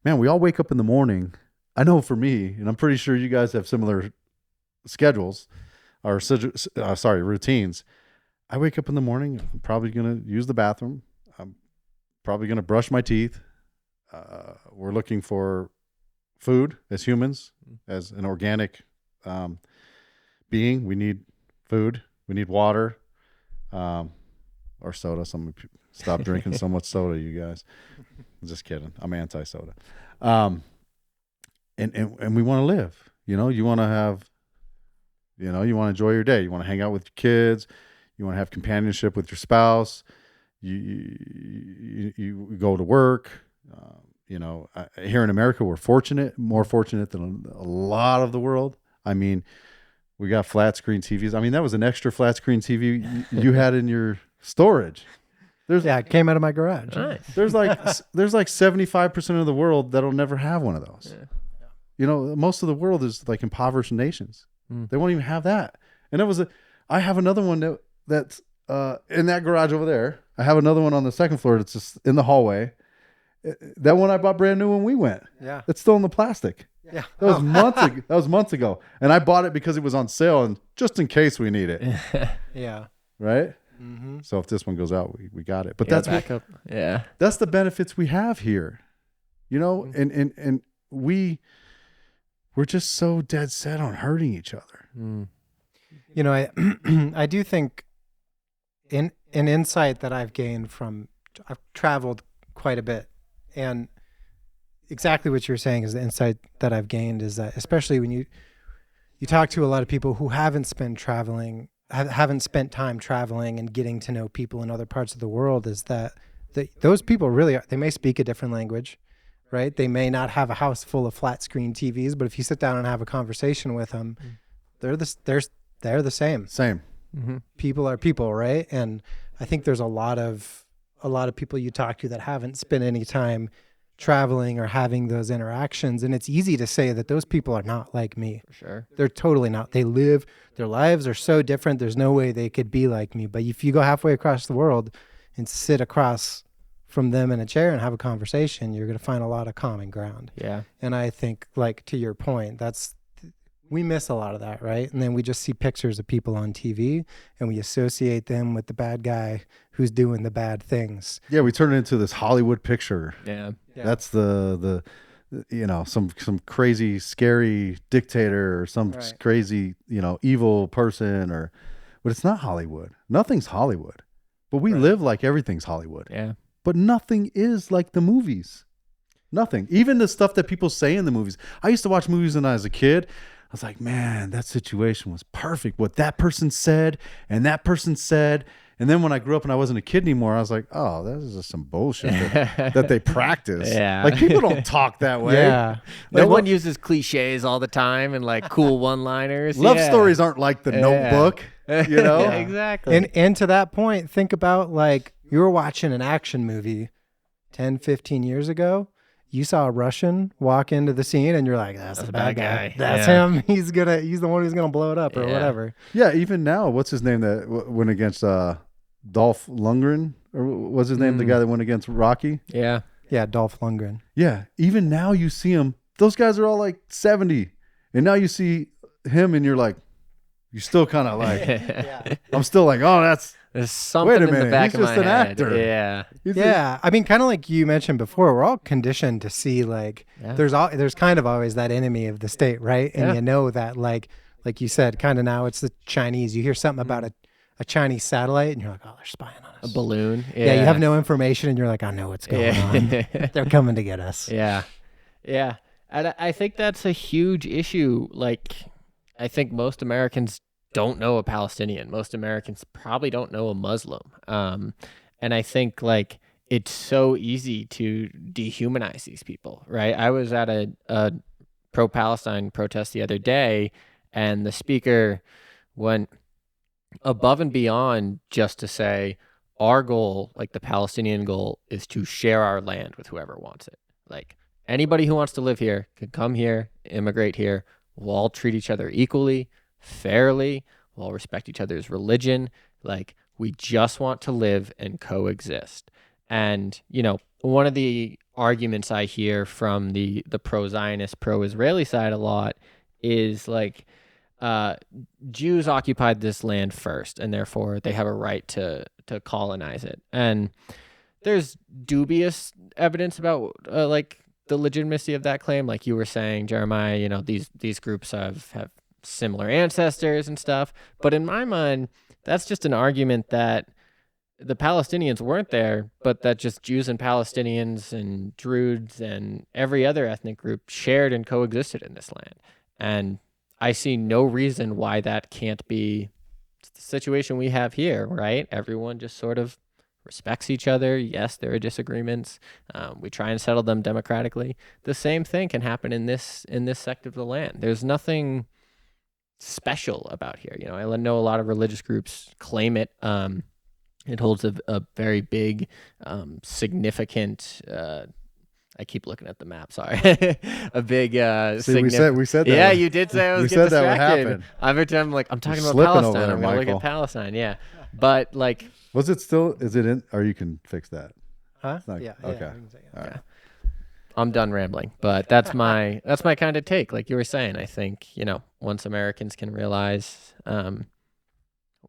man, we all wake up in the morning. I know for me, and I'm pretty sure you guys have similar schedules or routines. I wake up in the morning. I'm probably going to use the bathroom. I'm probably going to brush my teeth. We're looking for food as humans, as an organic being. We need food. We need water, or soda. Stop drinking so much soda, you guys. I'm just kidding. I'm anti-soda. And we want to live. You want to have, you want to enjoy your day. You want to hang out with your kids. You want to have companionship with your spouse. You go to work. Here in America, we're more fortunate than a lot of the world. I mean, we got flat screen TVs. I mean, that was an extra flat screen TV you had in your storage. It came out of my garage. Nice. There's like 75% of the world that'll never have one of those. Yeah. Most of the world is like impoverished nations. They won't even have that. And I have another one that's in that garage over there. I have another one on the second floor that's just in the hallway. That one I bought brand new when we went. Yeah. It's still in the plastic. Yeah. That was months ago. That was months ago. And I bought it because it was on sale and just in case we need it. Yeah. Right? Mm-hmm. So if this one goes out, we got it. But that's backup. Yeah. That's the benefits we have here. And we're just so dead set on hurting each other. I do think an insight that I've gained I've traveled quite a bit, and exactly what you're saying is the insight that I've gained is that, especially when you talk to a lot of people who haven't spent time traveling and getting to know people in other parts of the world, is that those people really they may speak a different language, right? They may not have a house full of flat screen TVs, but if you sit down and have a conversation with them, they're the same. Same. Mm-hmm. People are people, right? And I think there's a lot of people you talk to that haven't spent any time traveling or having those interactions, and it's easy to say that those people are not like me. For sure. They're totally not. Their lives are so different. There's no way they could be like me. But if you go halfway across the world and sit across from them in a chair and have a conversation, you're going to find a lot of common ground. Yeah. And I think, like, to your point, we miss a lot of that, right? And then we just see pictures of people on TV and we associate them with the bad guy who's doing the bad things. Yeah, we turn it into this Hollywood picture. Yeah. That's the some crazy scary dictator or some crazy, evil person, but it's not Hollywood. Nothing's Hollywood. But we live like everything's Hollywood. Yeah. But nothing is like the movies. Nothing. Even the stuff that people say in the movies. I used to watch movies when I was a kid. was like, man, that situation was perfect. What that person said and that person said. And then when I grew up and I wasn't a kid anymore, I was like, oh, this is just some bullshit that they practice. Yeah. Like, people don't talk that way. Yeah. No one uses cliches all the time and like cool one-liners. Love stories aren't like The Notebook, you know? Yeah, exactly. And to that point, think about like you were watching an action movie 10, 15 years ago. You saw a Russian walk into the scene and you're like, that's the bad guy. That's him. He's the one who's going to blow it up or whatever. Yeah, even now, what's his name that went against Dolph Lundgren? Or what's his name? The guy that went against Rocky? Yeah. Yeah, Dolph Lundgren. Yeah, even now you see him. Those guys are all like 70. And now you see him and you're like, you're still kind of like, I'm still like, oh, there's something in the back of my head. He's just an actor. Yeah. Yeah. I mean, kind of like you mentioned before, we're all conditioned to see like there's kind of always that enemy of the state, right? And you know that like you said, kind of now it's the Chinese. You hear something about a Chinese satellite and you're like, oh, they're spying on us. A balloon. Yeah. You have no information and you're like, I know what's going on. They're coming to get us. Yeah. Yeah. And I think that's a huge issue. Like, I think most Americans don't know a Palestinian. Most Americans probably don't know a Muslim. And I think like it's so easy to dehumanize these people, right? I was at a pro-Palestine protest the other day, and the speaker went above and beyond just to say our goal, like the Palestinian goal, is to share our land with whoever wants it. Like anybody who wants to live here can come here, immigrate here. We'll all treat each other equally, fairly, we'll all respect each other's religion. Like, we just want to live and coexist. And, you know, one of the arguments I hear from the pro-Zionist, pro-Israeli side a lot is like, Jews occupied this land first, and therefore they have a right to colonize it. And there's dubious evidence about like the legitimacy of that claim. Like you were saying, Jeremiah, you know, these groups have similar ancestors and stuff. But in my mind, that's just an argument that the Palestinians weren't there, but that just Jews and Palestinians and Druids and every other ethnic group shared and coexisted in this land. And I see no reason why that can't be the situation we have here, right? Everyone just sort of respects each other. Yes, there are disagreements. We try and settle them democratically. The same thing can happen in this sect of the land. There's nothing special about here. You know, I know a lot of religious groups claim it. It holds a very big, significant. I keep looking at the map. Sorry, a big. See, we said that. Yeah, you did say I was getting distracted. That would happen. Every time I'm talking about Palestine, I'm gonna look at Palestine. Yeah, but like, was it still? Is it in? Or you can fix that. Huh? Okay. Yeah, All right. I'm done rambling, but that's my kind of take. Like you were saying, I think, you know, once Americans can realize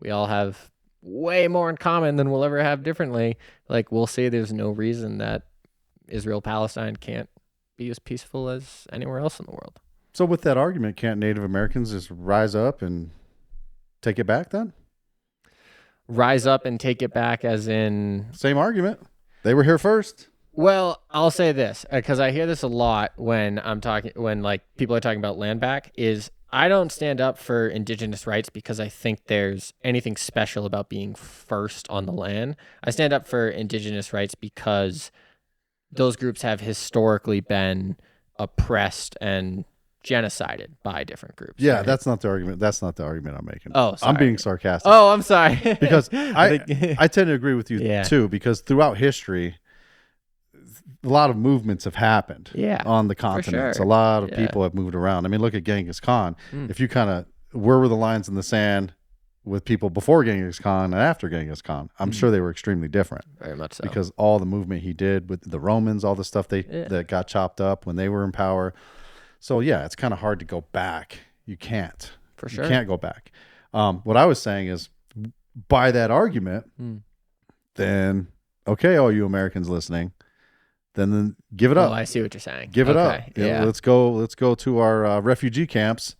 we all have way more in common than we'll ever have differently, like we'll see there's no reason that Israel-Palestine can't be as peaceful as anywhere else in the world. So with that argument, can't Native Americans just rise up and take it back then? Rise up and take it back as in... Same argument. They were here first. Well, I'll say this, because I hear this a lot when like people are talking about land back, is I don't stand up for indigenous rights because I think there's anything special about being first on the land. I stand up for indigenous rights because those groups have historically been oppressed and genocided by different groups. Yeah, right? That's not the argument. That's not the argument I'm making. Oh, sorry. I'm being sarcastic. Oh, I'm sorry. Because I tend to agree with you too, because throughout history, a lot of movements have happened on the continents. Sure. A lot of people have moved around. I mean, look at Genghis Khan. If you kind of, where were the lines in the sand with people before Genghis Khan and after Genghis Khan? I'm sure they were extremely different. Very much so. Because all the movement he did with the Romans, all the stuff that got chopped up when they were in power. So yeah, it's kind of hard to go back. You can't. For sure. You can't go back. What I was saying is, by that argument, then, okay, all you Americans listening, then give it up. Oh, I see what you're saying. Give it up. Yeah. Let's go to our refugee camps,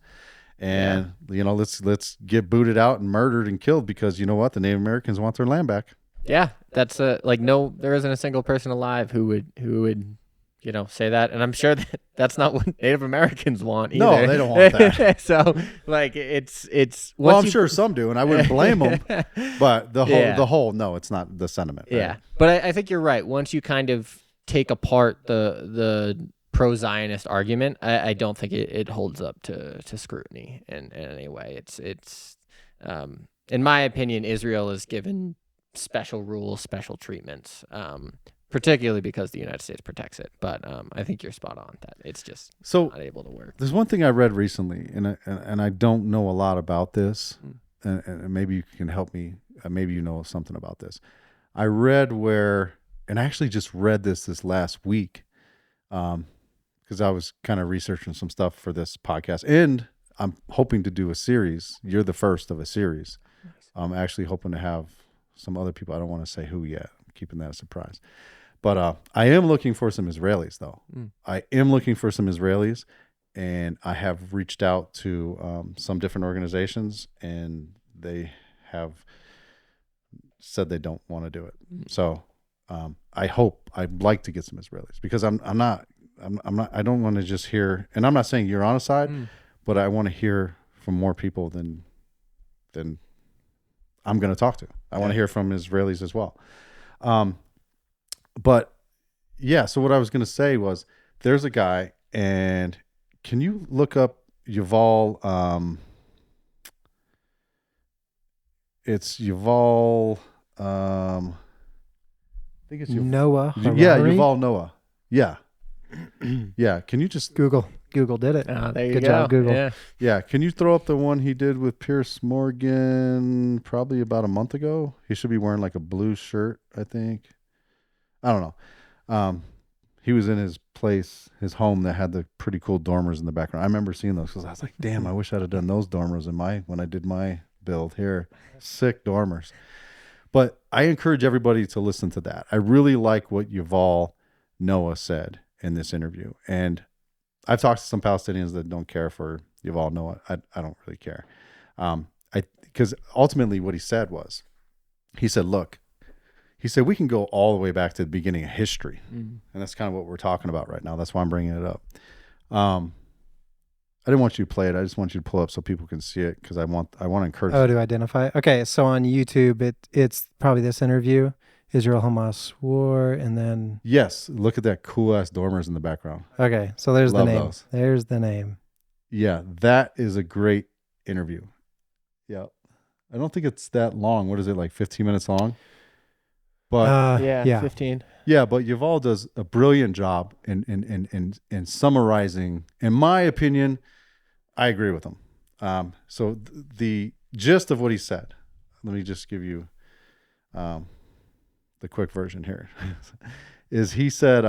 and you know, let's get booted out and murdered and killed because you know what? The Native Americans want their land back. Yeah, that's like there isn't a single person alive who would say that. And I'm sure that that's not what Native Americans want either. No, they don't want that. So like it's well, I'm sure some do, and I wouldn't blame them. But the whole no, it's not the sentiment. Right? Yeah, but I think you're right. Once you kind of take apart the pro-Zionist argument, I don't think it holds up to scrutiny in any way. It's in my opinion, Israel is given special rules, special treatments, particularly because the United States protects it. But I think you're spot on that it's just not able to work. There's one thing I read recently, and I don't know a lot about this, and maybe you can help me. Maybe you know something about this. I read and I actually just read this last week, because I was kind of researching some stuff for this podcast, and I'm hoping to do a series. You're the first of a series. Nice. I'm actually hoping to have some other people. I don't want to say who yet. I'm keeping that a surprise. But I am looking for some Israelis, though. I am looking for some Israelis, and I have reached out to some different organizations, and they have said they don't want to do it. So I'd like to get some Israelis, because I don't want to just hear, and I'm not saying you're on a side, but I want to hear from more people than I'm going to talk to. I want to hear from Israelis as well. But yeah, so what I was going to say was, there's a guy, and can you look up Yuval? It's Yuval. I think it's Noah. Harari? Yeah, Yuval Noah. Yeah. Yeah. Can you just Google did it. There you Good go. job, Google. Yeah. Can you throw up the one he did with Pierce Morgan probably about a month ago? He should be wearing like a blue shirt, I think. I don't know. He was in his place, his home that had the pretty cool dormers in the background. I remember seeing those because I was like, damn, I wish I'd have done those dormers when I did my build here. Sick dormers. But I encourage everybody to listen to that. I really like what Yuval Noah said in this interview. And I've talked to some Palestinians that don't care for Yuval Noah. I don't really care. Because ultimately what he said was, he said, we can go all the way back to the beginning of history. And that's kind of what we're talking about right now. That's why I'm bringing it up. I didn't want you to play it. I just want you to pull up so people can see it, because I want to encourage. Oh, to identify. Okay, so on YouTube, it's probably this interview, Israel-Hamas war, and then... Yes, look at that cool-ass dormers in the background. Okay, so there's Love the name. Those. There's the name. Yeah, that is a great interview. Yeah. I don't think it's that long. What is it, like 15 minutes long? But yeah, 15. Yeah, but Yuval does a brilliant job in summarizing. In my opinion, I agree with him. So the gist of what he said, let me just give you the quick version here, is he said,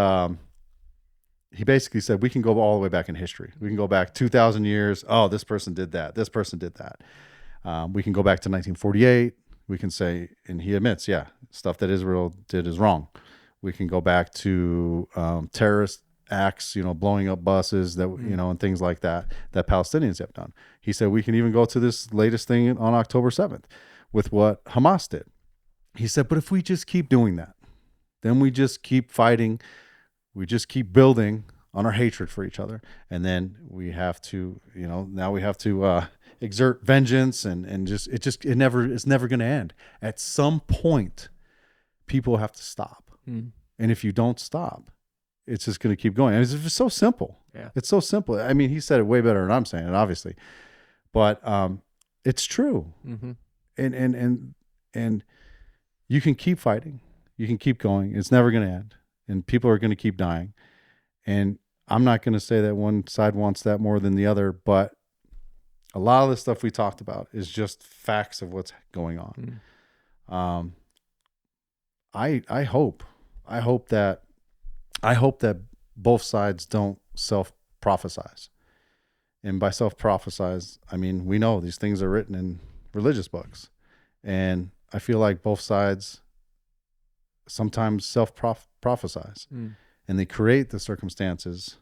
he basically said, we can go all the way back in history. We can go back 2,000 years. Oh, this person did that. This person did that. We can go back to 1948. We can say, and he admits, stuff that Israel did is wrong. We can go back to terrorist acts, blowing up buses that, and things like that Palestinians have done. He said, we can even go to this latest thing on October 7th with what Hamas did. He said, but if we just keep doing that, then we just keep fighting. We just keep building on our hatred for each other. And then we have to, now we have to exert vengeance and it's never going to end. At some point, people have to stop. And if you don't stop, it's just going to keep going. And it's so simple. Yeah. It's so simple. I mean, he said it way better than I'm saying it, obviously, but it's true. And you can keep fighting. You can keep going. It's never going to end. And people are going to keep dying. And I'm not going to say that one side wants that more than the other, but a lot of the stuff we talked about is just facts of what's going on. I hope that both sides don't self-prophesize. And by self-prophesize, I mean, we know these things are written in religious books. And I feel like both sides sometimes self-prophesize. And they create the circumstances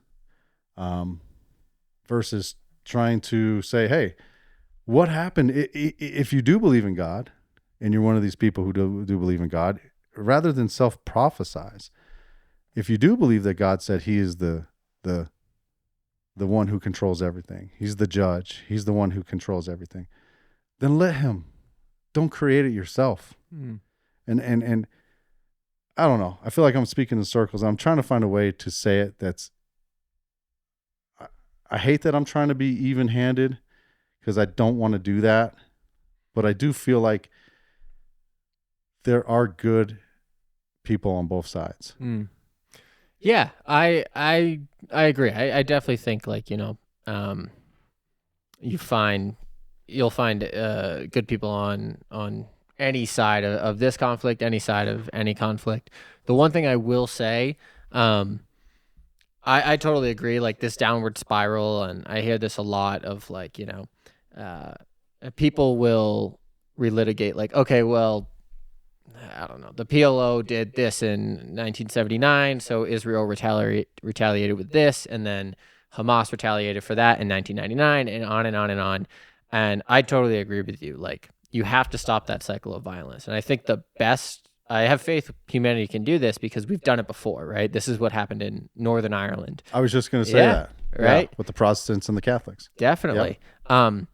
versus trying to say, hey, what happened if you do believe in God and you're one of these people who do believe in God, rather than self-prophesize if you do believe that God said he is the one who controls everything, he's the judge, he's the one who controls everything, then let him. Don't create it yourself. And I don't know. I feel like I'm speaking in circles. I'm trying to find a way to say it that's, I hate that I'm trying to be even-handed because I don't want to do that. But I do feel like there are good people on both sides. Yeah, I agree. I definitely think, like, you know, you'll find good people on any side of this conflict, any side of any conflict. The one thing I will say, I totally agree, like this downward spiral, and I hear this a lot of, like, you know, people will relitigate, like, okay, well, I don't know, the PLO did this in 1979, so Israel retaliated with this, and then Hamas retaliated for that in 1999, and on and on and on. And I totally agree with you. Like, you have to stop that cycle of violence. And I think I have faith humanity can do this because we've done it before, right? This is what happened in Northern Ireland. I was just going to say that. Right? Yeah, with the Protestants and the Catholics. Definitely. Yep.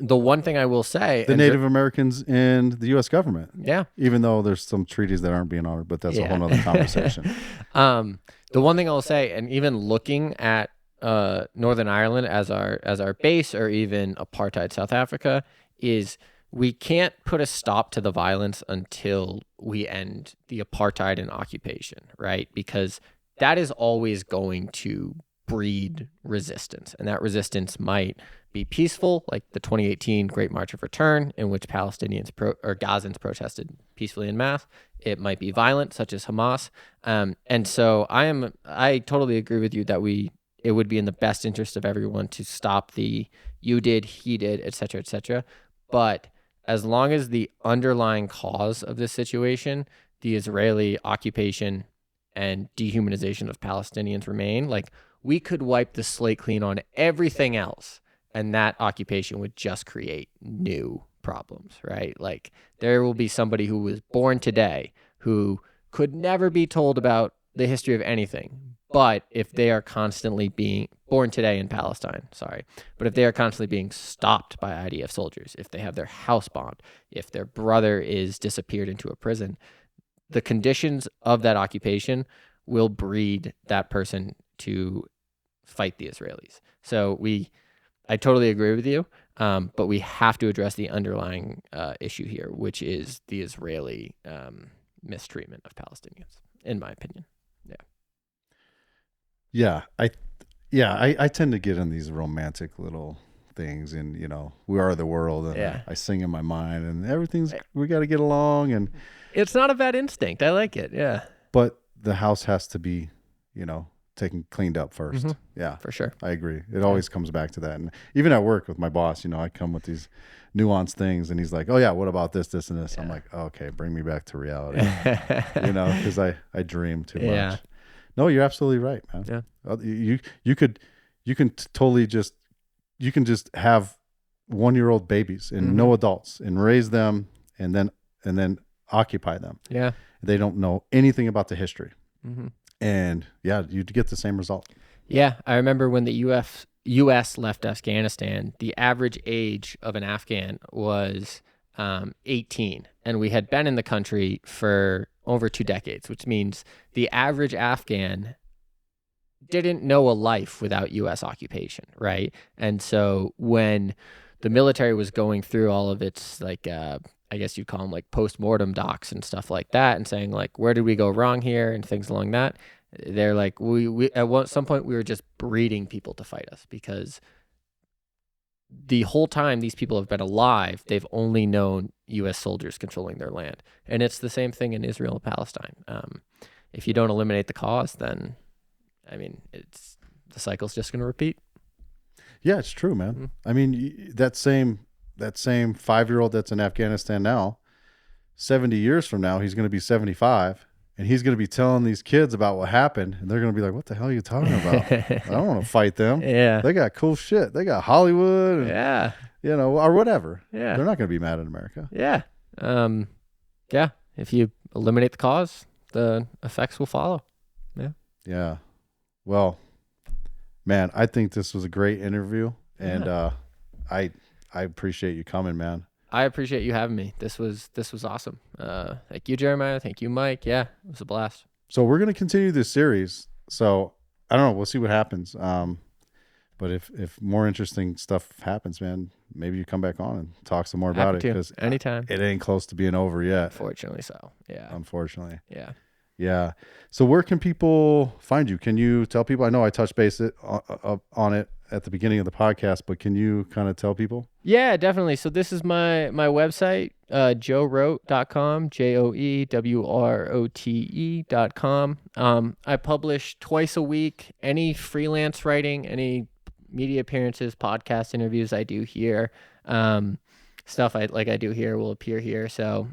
The one thing I will say... The Native Americans and the U.S. government. Yeah. Even though there's some treaties that aren't being honored, but that's a whole other conversation. The one thing I'll say, and even looking at Northern Ireland as our base, or even apartheid South Africa, is we can't put a stop to the violence until we end the apartheid and occupation, right? Because that is always going to breed resistance, and that resistance might be peaceful, like the 2018 Great March of Return, in which Palestinians or Gazans protested peacefully en masse. It might be violent, such as Hamas. And so I totally agree with you that it would be in the best interest of everyone to stop the you did, he did, et cetera, but as long as the underlying cause of this situation, the Israeli occupation and dehumanization of Palestinians, remain, like, we could wipe the slate clean on everything else, and that occupation would just create new problems, right? Like, there will be somebody who was born today who could never be told about the history of anything, but if they are constantly being born today in Palestine, but if they are constantly being stopped by IDF soldiers, if they have their house bombed, if their brother is disappeared into a prison, the conditions of that occupation will breed that person to fight the Israelis. So I totally agree with you, but we have to address the underlying issue here, which is the Israeli mistreatment of Palestinians, in my opinion. I tend to get in these romantic little things, and, you know, we are the world, and I sing in my mind, and we got to get along, and it's not a bad instinct. I like it. Yeah. But the house has to be, you know, cleaned up first. Yeah, for sure. I agree. It always comes back to that. And even at work with my boss, you know, I come with these nuanced things, and he's like, oh yeah, what about this, this, and this? I'm like, okay, bring me back to reality. You know, because I dream too much. No, you're absolutely right, man. Yeah. You can totally just have 1-year-old babies and no adults, and raise them, and then occupy them. Yeah. They don't know anything about the history. And you'd get the same result. Yeah. I remember when the U.S. left Afghanistan, the average age of an Afghan was 18. And we had been in the country for over 2 decades, which means the average Afghan didn't know a life without U.S. occupation, right? And so when the military was going through all of its, like, I guess you'd call them like post-mortem docs and stuff like that, and saying, like, where did we go wrong here and things along that, they're like, we at some point we were just breeding people to fight us, because the whole time these people have been alive, they've only known U.S. soldiers controlling their land. And it's the same thing in Israel and Palestine. If you don't eliminate the cause, then, I mean, the cycle's just going to repeat. Yeah, it's true, man. I mean, that same 5-year-old that's in Afghanistan now, 70 years from now, he's going to be 75, and he's going to be telling these kids about what happened, and they're going to be like, what the hell are you talking about? I don't want to fight them. Yeah. They got cool shit. They got Hollywood. And, yeah. You know, or whatever. Yeah. They're not going to be mad at America. Yeah. Yeah. If you eliminate the cause, the effects will follow. Yeah. Yeah. Well, man, I think this was a great interview, and I appreciate you coming, man. I appreciate you having me. This was awesome. Thank you, Jeremiah. Thank you, Mike. Yeah, it was a blast. So we're gonna continue this series. So I don't know. We'll see what happens. But if more interesting stuff happens, man, maybe you come back on and talk some more about it, because anytime. It ain't close to being over yet. Unfortunately, so yeah. Unfortunately. Yeah. Yeah. So where can people find you? Can you tell people? I know I touched base on it at the beginning of the podcast, but can you kind of tell people? Yeah, definitely. So this is my website, joewrote.com, JOEWROTE.com. I publish twice a week. Any freelance writing, any media appearances, podcast interviews I do here, stuff I do here will appear here. So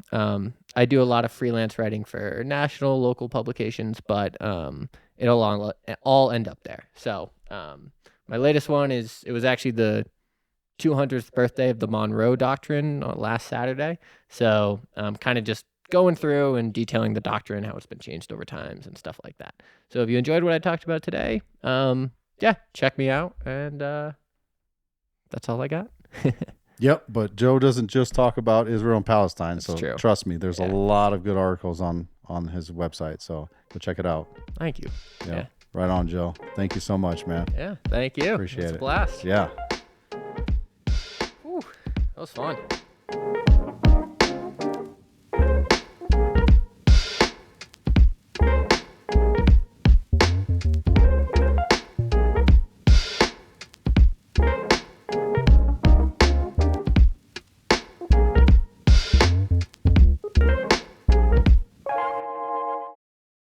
I do a lot of freelance writing for national, local publications, but it'll all end up there. So my latest one it was actually the 200th birthday of the Monroe Doctrine last Saturday. So kind of just going through and detailing the doctrine, how it's been changed over times and stuff like that. So if you enjoyed what I talked about today, check me out. And that's all I got. Yep, but Joe doesn't just talk about Israel and Palestine. That's so true. Trust me, there's a lot of good articles on his website. So go check it out. Thank you. Yeah. Right on, Joe. Thank you so much, man. Yeah, thank you. Appreciate it. It's a blast. Yeah. Whew, that was fun.